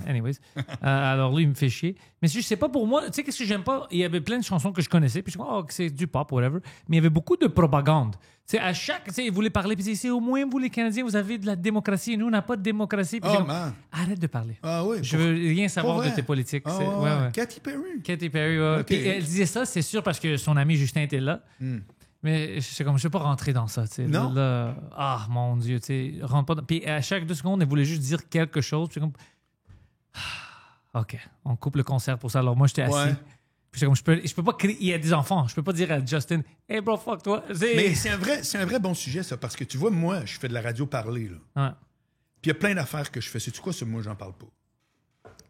Anyways. Alors lui, il me fait chier. Mais c'est pas pour moi. Tu sais, qu'est-ce que j'aime pas? Il y avait plein de chansons que je connaissais, puis je dis, oh, c'est du pop, whatever. Mais il y avait beaucoup de propagande. Tu sais, à chaque. Tu sais, ils voulaient parler, puis ils disaient, au moins, vous, les Canadiens, vous avez de la démocratie, et nous, on n'a pas de démocratie. Puis Man. arrête de parler. Ah oui. Je veux rien savoir vrai? de tes politiques. Ah, C'est- ouais. Katy Perry. Katy Perry, ouais. Ok. Puis elle disait ça, c'est sûr, parce que son ami Justin était là. Mais je ne vais pas rentrer dans ça. Tu sais. Non. Là, mon Dieu, tu sais, rentre pas dans... Puis à chaque 2 secondes, elle voulait juste dire quelque chose. Puis comme... OK, on coupe le concert pour ça. Alors moi, j'étais assis. Ouais. Puis je peux pas crier. Il y a des enfants. Je peux pas dire à Justin, hey bro, fuck toi. Mais c'est un vrai bon sujet, ça, parce que tu vois, moi, je fais de la radio parler, là. Ouais. Puis il y a plein d'affaires que je fais. C'est quoi, ça, moi, j'en parle pas.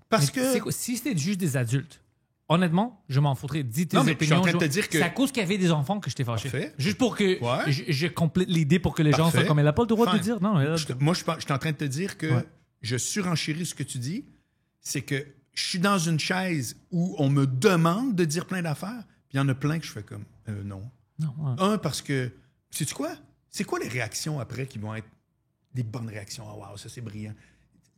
Parce Mais que. c'est quoi, si c'était juste des adultes, honnêtement, je m'en foutrais. Dis tes Non, mais je suis en opinions. train de te dire que- C'est à cause qu'il y avait des enfants que j'étais fâché. Parfait. Juste pour que Ouais. je complète l'idée pour que les gens Parfait. soient comme elle n'a pas le droit de Fine. dire. Non, elle a- Moi, je suis en train de te dire que Ouais. je surenchéris ce que tu dis. C'est que je suis dans une chaise où on me demande de dire plein d'affaires, puis il y en a plein que je fais comme non. Non, ouais. Parce que, sais-tu quoi? C'est quoi les réactions après qui vont être des bonnes réactions? Oh, wow, ça, c'est brillant.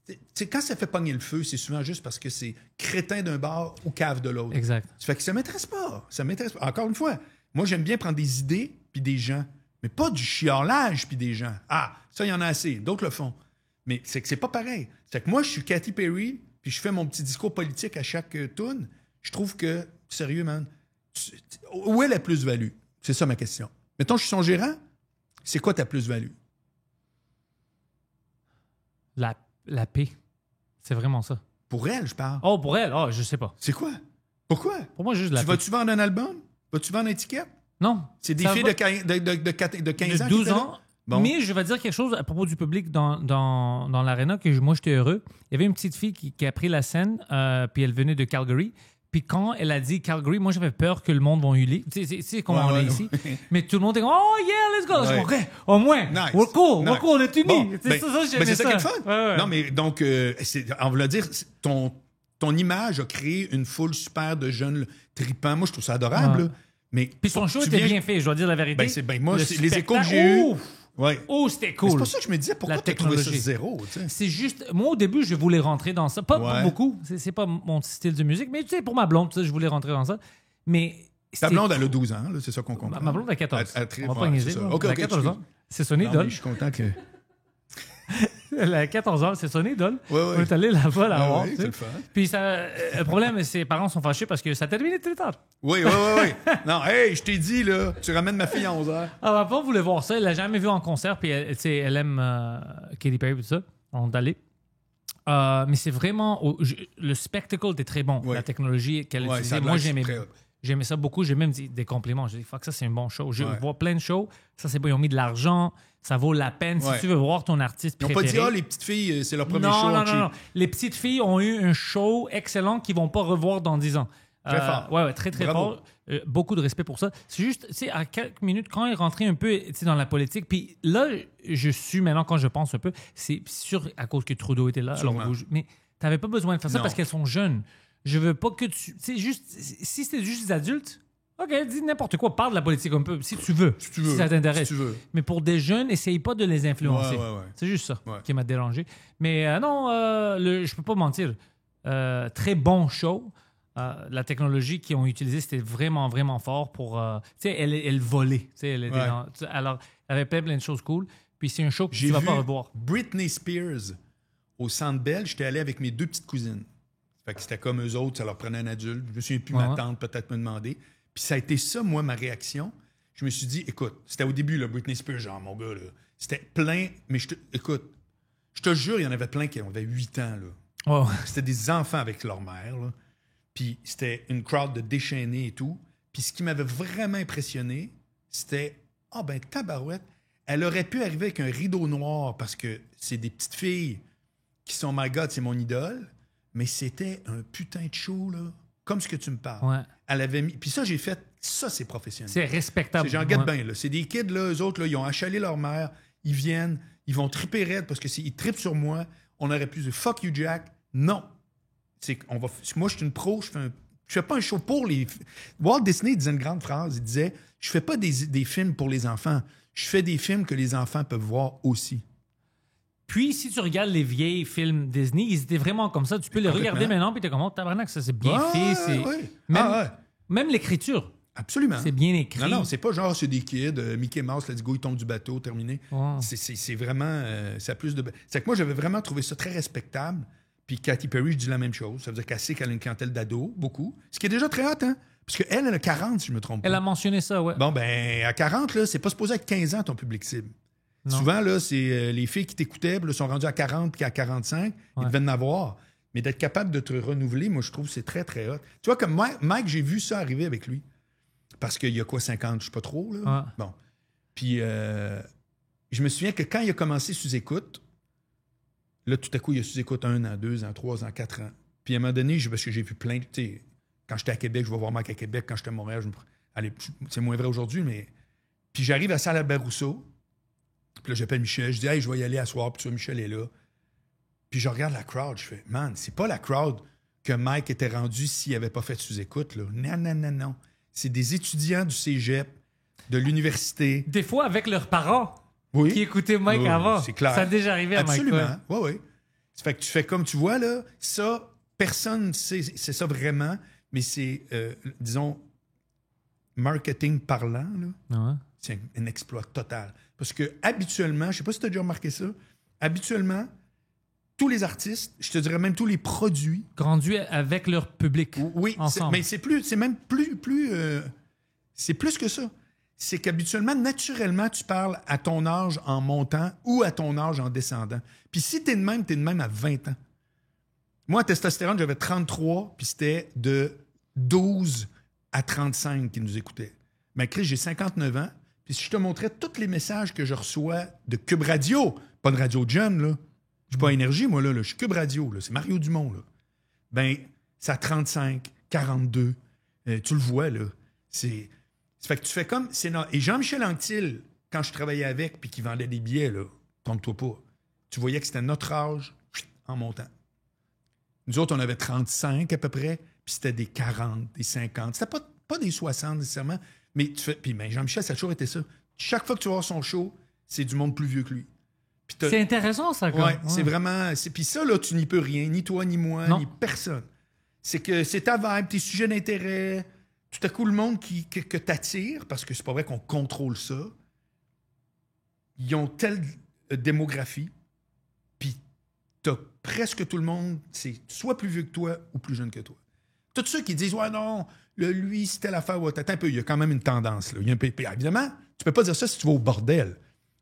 Tu sais, quand ça fait pogner le feu, c'est souvent juste parce que c'est crétin d'un bord ou cave de l'autre. Exact. Ça fait que ça m'intéresse pas. Ça m'intéresse pas. Encore une fois, moi, j'aime bien prendre des idées puis des gens, mais pas du chiolage puis des gens. Ah, ça, il y en a assez. D'autres le font. Mais c'est que c'est pas pareil. C'est que moi, je suis Katy Perry puis je fais mon petit discours politique à chaque tune. Je trouve que, sérieux, man, où est la plus-value? C'est ça ma question. Mettons, je suis son gérant. C'est quoi ta plus-value? La paix. C'est vraiment ça. Pour elle, je parle. Oh, pour elle? Oh, je sais pas. C'est quoi? Pourquoi? Pour moi, juste la paix. Vas-tu vendre un album? Vas-tu vendre une étiquette? Non. C'est des Ça filles va- de 15 ans. de qui 12 étaient là? ans. Bon. Mais je vais dire quelque chose à propos du public dans l'aréna que moi, j'étais heureux. Il y avait une petite fille qui a pris la scène, puis elle venait de Calgary. Puis quand elle a dit Calgary, moi, j'avais peur que le monde va hurler. Tu sais comment on est ici. Mais tout le monde est comme, oh yeah, let's go. Je dis, OK, au moins, Nice. we're cool, Nice. on est unis. Bon, C'est ben, ça, j'aimais c'est ça qui est le fun. Ouais. Non, mais donc, on va le dire, ton image a créé une foule super de jeunes tripants. Moi, je trouve ça adorable. Ouais. là. Mais Puis son show tu était viens- bien fait, je dois dire la vérité. Moi, Le les échos que spectacle- j'ai eus. Ouf! Ouais. Oh, c'était Mais cool. c'est pour ça que je me disais, pourquoi La tu as trouvé ça technologie. zéro? Tu sais? C'est juste, moi au début, je voulais rentrer dans ça. Pas Ouais. beaucoup, c'est pas mon style de musique, mais tu sais, pour ma blonde, tu sais, je voulais rentrer dans ça. Mais. Ta c'était- blonde, elle a 12 ans, là, c'est ça qu'on comprend. Ma blonde a 14. On va pas ouais, niaiser. c'est ça. là. OK, Elle a OK, 14 ans. excuse. C'est son Non, idole. mais je suis content que. Elle a 14 ans, c'est son idole. Ouais, ouais. On est allé là-bas la Ah voir. ouais, tu c'est sais. le fun. Puis le problème, ses parents sont fâchés parce que ça terminait très tard. Oui, oui, oui, oui. Non, hey, je t'ai dit, là, tu ramènes ma fille à 11 h. Ah, ma femme voulait voir ça. Elle l'a jamais vu en concert. Puis tu sais, elle aime Katy Perry et tout ça. On est allé. Mais c'est vraiment. Le spectacle était très bon. Ouais. La technologie qu'elle Ouais, utilisait. ça a Moi, l'air j'aimais. très hot. J'aimais ça beaucoup. J'ai même dit des compliments. J'ai dit, fuck, ça, c'est un bon show. Je Ouais. vois plein de shows. Ça, c'est bon. Ils ont mis de l'argent. Ça vaut la peine. Ouais. Si tu veux voir ton artiste Ils n'ont pas préféré. dit, ah, les petites filles, c'est leur premier non, show. non, en non, cheap. non. Les petites filles ont eu un show excellent qu'ils vont pas revoir dans 10 ans. Très fort. Ouais, très, très Bravo. fort. Beaucoup de respect pour ça. C'est juste, tu sais, à quelques minutes, quand il est rentré un peu tu sais, dans la politique, puis là, je suis maintenant, quand je pense un peu, c'est sûr à cause que Trudeau était là. Sûrement. Alors, mais tu n'avais pas besoin de faire ça Non. parce qu'elles sont jeunes. Je veux pas que tu. Tu sais, juste, si c'était juste des adultes, OK, dis n'importe quoi, parle de la politique un peu, si tu veux. Si tu veux. ça t'intéresse. Si tu veux. Mais pour des jeunes, essaye pas de les influencer. Ouais, ouais, ouais. C'est juste ça Ouais. qui m'a dérangé. Mais non, je peux pas mentir. Très bon show. La technologie qu'ils ont utilisée, c'était vraiment, vraiment fort pour... tu sais, elle volait. Tu sais, elle était Ouais. alors, elle avait plein de choses cool. Puis c'est un show que J'ai tu vas vu pas revoir. Britney Spears au Centre Bell. J'étais allé avec mes 2 petites cousines. Fait que c'était comme eux autres, ça leur prenait un adulte. Je me souviens plus, Ouais. ma tante peut-être me demander. Puis ça a été ça, moi, ma réaction. Je me suis dit, écoute, c'était au début, là, Britney Spears, genre, mon gars, là. C'était plein, mais écoute, je te jure, il y en avait plein qui avaient 8 ans, là. Ouais. C'était des enfants avec leur mère, là. Puis c'était une crowd de déchaînés et tout. Puis ce qui m'avait vraiment impressionné, c'était, ah ben tabarouette, elle aurait pu arriver avec un rideau noir parce que c'est des petites filles qui sont, my God, c'est mon idole, mais c'était un putain de show, là. comme ce que tu me parles. Ouais. Elle avait mis... Puis ça, j'ai fait... Ça, c'est professionnel. C'est respectable. J'en guette bien, là. C'est des kids, là, eux autres, là, ils ont achalé leur mère, ils viennent, ils vont triper raide parce qu'ils trippent sur moi. On aurait pu dire « Fuck you, Jack ». Non. Moi, je suis une pro, je fais pas un show pour les... Walt Disney disait une grande phrase, il disait « Je fais pas des films pour les enfants, je fais des films que les enfants peuvent voir aussi ». Puis, si tu regardes les vieilles films Disney, ils étaient vraiment comme ça. Tu peux les regarder maintenant, puis t'es comme, oh, tabarnak, ça c'est bien fait. Même l'écriture. Absolument. C'est bien écrit. Non, c'est pas genre, c'est des kids, Mickey Mouse, let's go, il tombe du bateau, terminé. Wow. C'est vraiment... ça a plus de... C'est que moi, j'avais vraiment trouvé ça très respectable. Puis Katy Perry, je dis la même chose. Ça veut dire qu'elle sait qu'elle a une clientèle d'ados, beaucoup. Ce qui est déjà très hot, hein? Parce qu'elle, elle a 40, si je me trompe pas. Elle a mentionné ça, ouais. Bon, ben, à 40, là, c'est pas supposé être 15 ans, ton public cible. Non. Souvent, là, c'est les filles qui t'écoutaient, là, sont rendues à 40 puis à 45, ils devaient en avoir. Mais d'être capable de te renouveler, moi, je trouve que c'est très, très hot. Tu vois, comme Mike, j'ai vu ça arriver avec lui. Parce qu'il y a quoi, 50, je sais pas trop, là? Ouais. Bon. Puis, je me souviens que quand il a commencé sous-écoute, là, tout à coup, il a sous-écoute 1 an, 2 ans, 3 ans, 4 ans. Puis, à un moment donné, parce que j'ai vu plein, tu sais, quand j'étais à Québec, je vais voir Mike à Québec. Quand j'étais à Montréal, allez, c'est moins vrai aujourd'hui, mais... Puis, j'arrive à Salle Albert-Rousseau. Puis là, j'appelle Michel. Je dis, hey, je vais y aller à soir. Puis tu vois, Michel est là. Puis je regarde la crowd. Je fais, man, c'est pas la crowd que Mike était rendu s'il n'avait pas fait sous-écoute, là. Non. C'est des étudiants du cégep, de l'université. Des fois, avec leurs parents Oui. qui écoutaient Mike avant. C'est clair. Ça a déjà arrivé à Mike. Absolument. Oui. Ça fait que tu fais comme tu vois, là, ça, personne ne sait, c'est ça vraiment, mais c'est, disons, marketing parlant, là. Ouais. C'est un exploit total. Parce que habituellement, je sais pas si tu as déjà remarqué ça, habituellement, tous les artistes, je te dirais même tous les produits... Grandus avec leur public. Oui, ensemble. Mais c'est même plus c'est plus que ça. C'est qu'habituellement, naturellement, tu parles à ton âge en montant ou à ton âge en descendant. Puis si t'es de même à 20 ans. Moi, à Testostérone, j'avais 33, puis c'était de 12 à 35 qui nous écoutaient. Mais Chris, j'ai 59 ans, puis si je te montrais tous les messages que je reçois de Cube Radio, pas de Radio John, là. Je suis pas Énergie, moi, là. Je suis Cube Radio, là. C'est Mario Dumont, là. Ben, c'est à 35, 42. Tu le vois, là. Ça fait que tu fais comme... Et Jean-Michel Anctil, quand je travaillais avec, puis qui vendait des billets, là, trompe-toi pas, tu voyais que c'était notre âge en montant. Nous autres, on avait 35 à peu près, puis c'était des 40, des 50. C'était pas des 60 nécessairement, mais tu fais... Puis ben, Jean-Michel, ça a toujours été ça. Chaque fois que tu vas voir son show, c'est du monde plus vieux que lui. C'est intéressant, ça, quand même. C'est vraiment... Puis ça, là, tu n'y peux rien, ni toi, ni moi, ni personne. C'est que c'est ta vibe, tes sujets d'intérêt, tout à coup, le monde que t'attires, parce que c'est pas vrai qu'on contrôle ça, ils ont telle démographie, puis t'as presque tout le monde, c'est soit plus vieux que toi ou plus jeune que toi. Tous ceux qui disent « Ouais, non, lui, c'était l'affaire... » Attends un peu, il y a quand même une tendance, là. Il y a un peu... Évidemment, tu peux pas dire ça si tu vas au bordel.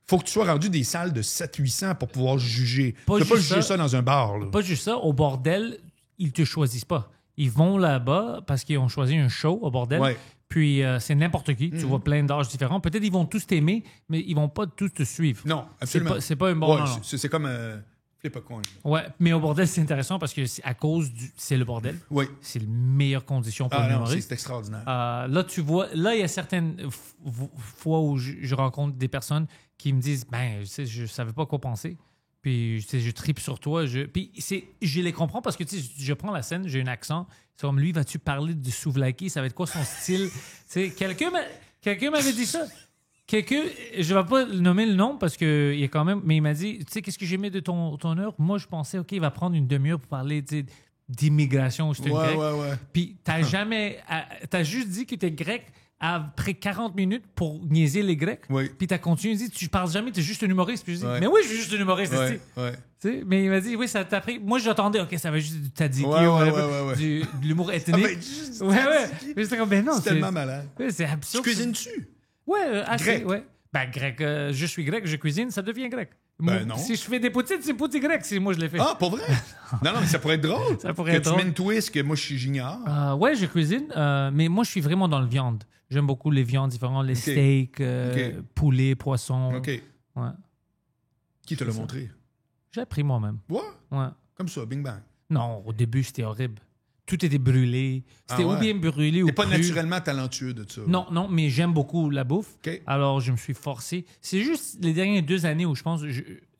Faut que tu sois rendu des salles de 700-800 pour pouvoir juger. Tu peux pas juger ça dans un bar. Là. Pas juste ça. Au bordel, ils te choisissent pas. Ils vont là-bas parce qu'ils ont choisi un show au bordel. Ouais. Puis c'est n'importe qui. Tu vois plein d'âges différents. Peut-être ils vont tous t'aimer, mais ils vont pas tous te suivre. Non, absolument. C'est pas un bon... Ouais, c'est comme... Flip a coin. Ouais, mais au bordel, c'est intéressant parce que à cause c'est le bordel. Oui. C'est les meilleures conditions pour le humoriste. C'est extraordinaire. Là, tu vois... Là, il y a certaines fois où je rencontre des personnes qui me disent, ben, je savais pas quoi penser. Puis, je tripe sur toi. Puis, je les comprends parce que, je prends la scène, j'ai un accent. C'est comme, lui, vas-tu parler du souvlaki? Ça va être quoi son style? Quelqu'un m'avait dit ça. Je vais pas nommer le nom parce que il y a quand même... Mais il m'a dit, tu sais, qu'est-ce que j'aimais de ton heure? Moi, je pensais, OK, il va prendre une demi-heure pour parler, d'immigration. Ouais. Puis, t'as juste dit que t'es grec après 40 minutes pour niaiser les Grecs. Oui. Puis t'as continué, tu dis, tu parles jamais, t'es juste un humoriste. Puis je dis, mais oui, je suis juste un humoriste. Ouais. Mais il m'a dit, oui, ça t'a pris. Moi, j'attendais, OK, ça va juste du tzatziki, de l'humour ethnique. Ouais. Mais j'étais comme, ben non. C'est tellement malade. Ouais, c'est absurde. Tu cuisines-tu? Ouais, assez. Grec. Ouais. Ben, grec, je suis grec, je cuisine, ça devient grec. Ben non. Si je fais des poutines, c'est poutine grec, si moi je les fais. Ah, pas vrai? non, mais ça pourrait être drôle. Ça pourrait être drôle. Que tu mets une twist que moi, je j'ignore. Ouais, je cuisine, mais moi, je suis vraiment dans le viande. J'aime beaucoup les viandes différentes, les steaks, poulet, poisson. OK. Ouais. Qui te l'a montré? J'ai appris moi-même. Ouais? Ouais. Comme ça, bing bang. Non, au début, c'était horrible. tout était brûlé. C'était ou bien brûlé ou T'es pas cru. naturellement talentueux de ça. Non, mais j'aime beaucoup la bouffe. OK. Alors, je me suis forcé. C'est juste les dernières 2 années où je pense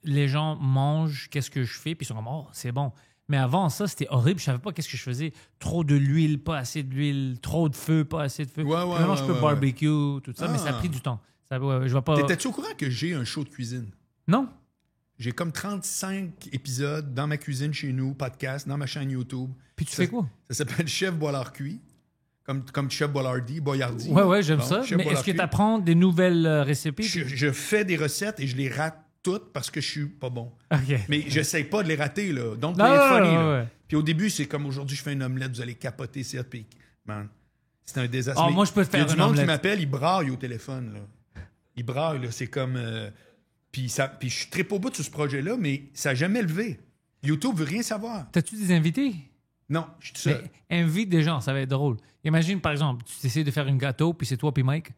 les gens mangent qu'est-ce que je fais, puis ils sont comme, oh, c'est bon. Mais avant ça, c'était horrible. Je savais pas qu'est-ce que je faisais. Trop de l'huile, pas assez d'huile. Trop de feu, pas assez de feu. Ouais, Maintenant, je peux barbecue, tout ça, mais ça a Ah. pris du temps. Ça, je vais pas... T'étais-tu au courant que j'ai un show de cuisine? Non? J'ai comme 35 épisodes dans ma cuisine chez nous, podcast, dans ma chaîne YouTube. Puis tu fais quoi? Ça s'appelle Chef Boilard Cuit. Comme Chef Boilardi. Ouais, j'aime Bon, ça. Chef Mais Boilard est-ce que Cuit. tu apprends des nouvelles récipes? Je fais des recettes et je les rate toutes parce que je suis pas bon. OK. Mais j'essaye pas de les rater, là. Donc, Non, être funny, non, là. ouais. Puis au début, c'est comme aujourd'hui, je fais une omelette, vous allez capoter, c'est hot, puis, man, c'est un désastre. Ah, Mais moi, je peux te il y a faire du une monde qui omelette. m'appelle, il braille au téléphone, là. Il braille, là, c'est comme... puis je suis très au bout de ce projet-là, mais ça n'a jamais levé. YouTube veut rien savoir. T'as-tu des invités? Non, je suis tout seul. Mais invite des gens, ça va être drôle. Imagine, par exemple, tu essaies de faire un gâteau, puis c'est toi puis Mike,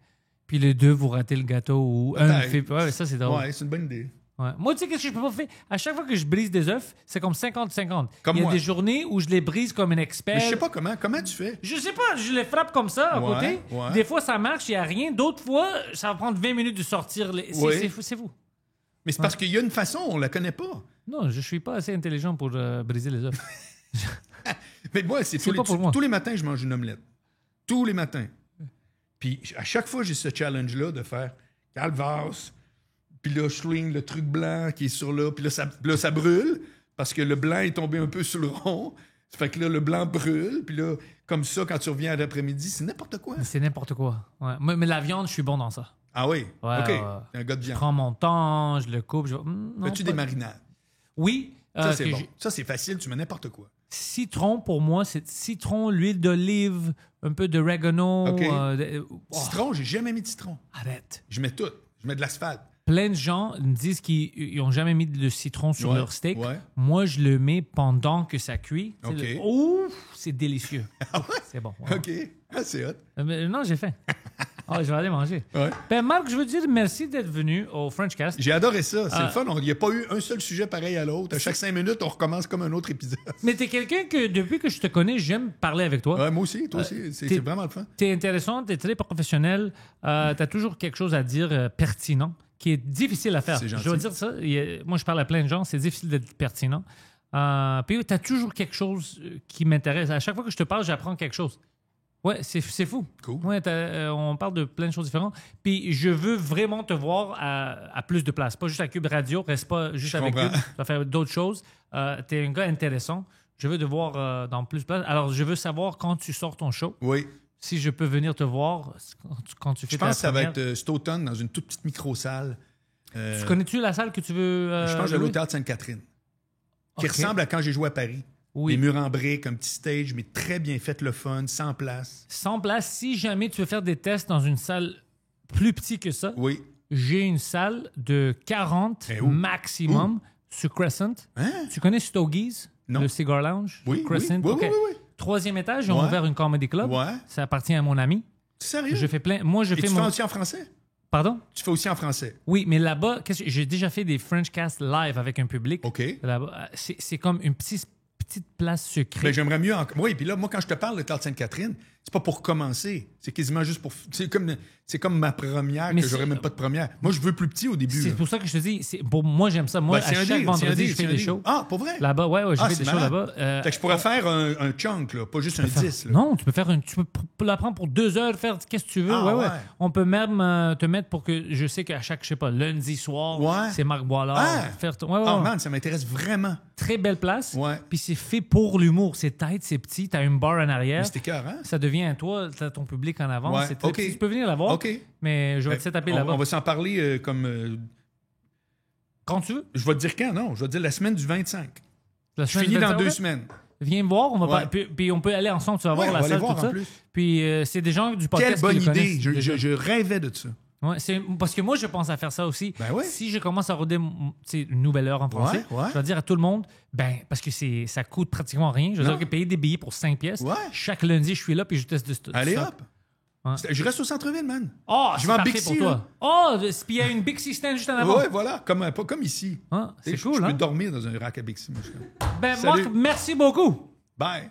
puis les deux, vous ratez le gâteau, ou un fait... Ouais, ça, c'est drôle. Ouais, c'est une bonne idée. Ouais. Moi, tu sais, qu'est-ce que je peux pas faire? À chaque fois que je brise des œufs, c'est comme 50-50. Comme Il y a moi. des journées où je les brise comme un expert. Mais je sais pas comment tu fais. Je sais pas, je les frappe comme ça à Ouais, côté. ouais. Des fois, ça marche, il n'y a rien. D'autres fois, ça va prendre 20 minutes de sortir. Ouais. C'est fou. Mais c'est parce qu'il y a une façon, on la connaît pas. Non, je suis pas assez intelligent pour briser les œufs. Mais moi, c'est pas pour moi. tous les matins, je mange une omelette. Tous les matins. Puis à chaque fois, j'ai ce challenge-là de faire calvas. Puis là, je souligne le truc blanc qui est sur là. Puis là, ça brûle parce que le blanc est tombé un peu sur le rond. Ça fait que là, le blanc brûle. Puis là, comme ça, quand tu reviens à l'après-midi, c'est n'importe quoi. C'est n'importe quoi. Ouais. Mais la viande, je suis bon dans ça. Ah oui? Ouais, OK. ouais. T'es un gars de Je viande. prends mon temps, je le coupe. Fais-tu des marinades? Oui. Ça, c'est que bon. Ça, c'est facile. Tu mets n'importe quoi. Citron, pour moi, c'est citron, l'huile d'olive, un peu d'oregano. OK. Oh, Citron, j'ai jamais mis de citron. arrête. Je mets tout. Je mets de l'asphalte. Plein de gens me disent qu'ils n'ont jamais mis de citron sur Ouais, leur steak. ouais. Moi, je le mets pendant que ça cuit. Tu OK. sais, ouf, c'est délicieux. C'est bon. Ouais. OK. Ah, c'est hot. Mais non, j'ai faim. Ah, je vais aller manger. Ouais. Ben, Marc, je veux dire merci d'être venu au Frenchcast. J'ai adoré ça. C'est le fun. Il n'y a pas eu un seul sujet pareil à l'autre. À chaque 5 minutes, on recommence comme un autre épisode. Mais t'es quelqu'un que, depuis que je te connais, j'aime parler avec toi. Ouais, moi aussi. Toi aussi. C'est vraiment le fun. T'es intéressant, t'es très professionnel. T'as toujours quelque chose à dire pertinent, qui est difficile à faire. C'est gentil. Je dois dire ça. Moi, je parle à plein de gens, c'est difficile d'être pertinent. Puis t'as toujours quelque chose qui m'intéresse. À chaque fois que je te parle, j'apprends quelque chose. Ouais, c'est fou. Cool. Ouais, on parle de plein de choses différentes. Puis je veux vraiment te voir à plus de places. Pas juste à Cube Radio, reste pas juste Je avec comprends. Cube. Tu vas faire d'autres choses. T'es un gars intéressant. Je veux te voir dans plus de places. Alors, je veux savoir quand tu sors ton show, Oui. si je peux venir te voir quand tu fais Je ta pense que ça va première. être cet automne dans une toute petite micro-salle. Tu connais-tu la salle que tu veux Je pense de louer? l'Hôtel de Sainte-Catherine. Qui Ok. ressemble à quand j'ai joué à Paris. Oui. Les murs en briques, un petit stage, mais très bien fait, le fun, sans place. Sans place, si jamais tu veux faire des tests dans une salle plus petite que ça, Oui. j'ai une salle de 40 Eh, où? maximum sur Crescent. Hein? Tu connais Stogies? Non. Le Cigar Lounge? Oui, Crescent? oui, OK. oui. 3e étage, ils ont Ouais. ouvert une comedy club. Ouais. Ça appartient à mon ami. Sérieux? Je fais plein. Moi, je Et fais tu mon. fais aussi en français? Pardon? Tu fais aussi en français. Oui, mais là-bas, j'ai déjà fait des Frenchcasts live avec un public. OK. Là-bas, c'est comme une petite place secrète. Ben, j'aimerais mieux. Oui, puis là, moi, quand je te parle de Tarte Sainte-Catherine, c'est pas pour commencer. C'est quasiment juste pour. C'est comme ma première, Mais que j'aurais c'est- même pas de première. Moi, je veux plus petit au début. C'est là. pour ça que je te dis, pour moi, j'aime ça. Moi, Ben, à chaque vendredi, je fais des shows. Ah, pour vrai? Là-bas, ouais, j'ai Ah, fait c'est des shows malade. là-bas. Fait que je pourrais faire un chunk, là, pas juste un 10. Là. Non, tu peux la prendre pour 2 heures, faire qu'est-ce que tu veux. Ah, ouais. ouais. On peut même te mettre pour que je sais qu'à chaque, je sais pas, lundi soir, Ouais. c'est Marc Boilard. Ah! Ouais, Oh man, ça m'intéresse vraiment. Très belle place. Ouais. Puis c'est fait pour l'humour. C'est tight, c'est petit. T'as une bar en arrière. Mais c'était cœur, hein? Ça devient à toi, t'as ton public en avant. Ouais, C'est très ok. petit. Tu peux venir la voir. OK. Mais je vais te setuper là-bas. On va s'en parler Quand tu veux. je vais te dire quand, non? Je vais te dire la semaine du 25. La Je semaine finis du dans 25, 2 ouais. semaines. Viens me voir. On va Ouais. puis on peut aller ensemble. Tu vas Ouais, voir on la va aller salle, voir tout en ça. plus. Puis c'est des gens du podcast Quelle bonne qui le idée. connaissent déjà. Je rêvais de ça. Ouais, parce que moi, je pense à faire ça aussi. Ben ouais. Si je commence à roder une nouvelle heure en français, Ouais, ouais. je vais dire à tout le monde, parce que ça coûte pratiquement rien. Je vais Non. dire que payer des billets pour 5 pièces. Ouais. Chaque lundi, je suis là puis je teste de Allez, ça. hop. Ouais. Je reste au centre-ville, man. Oh, Je c'est vais en parfait Bixi, pour toi. là. Oh, puis il y a une Bixi stand juste en avant. Ouais, voilà. Pas comme ici. Ah, c'est Tu sais, cool, je hein? peux dormir dans un rack à Bixi, moi. Ben, Salut. Marc, merci beaucoup. Bye.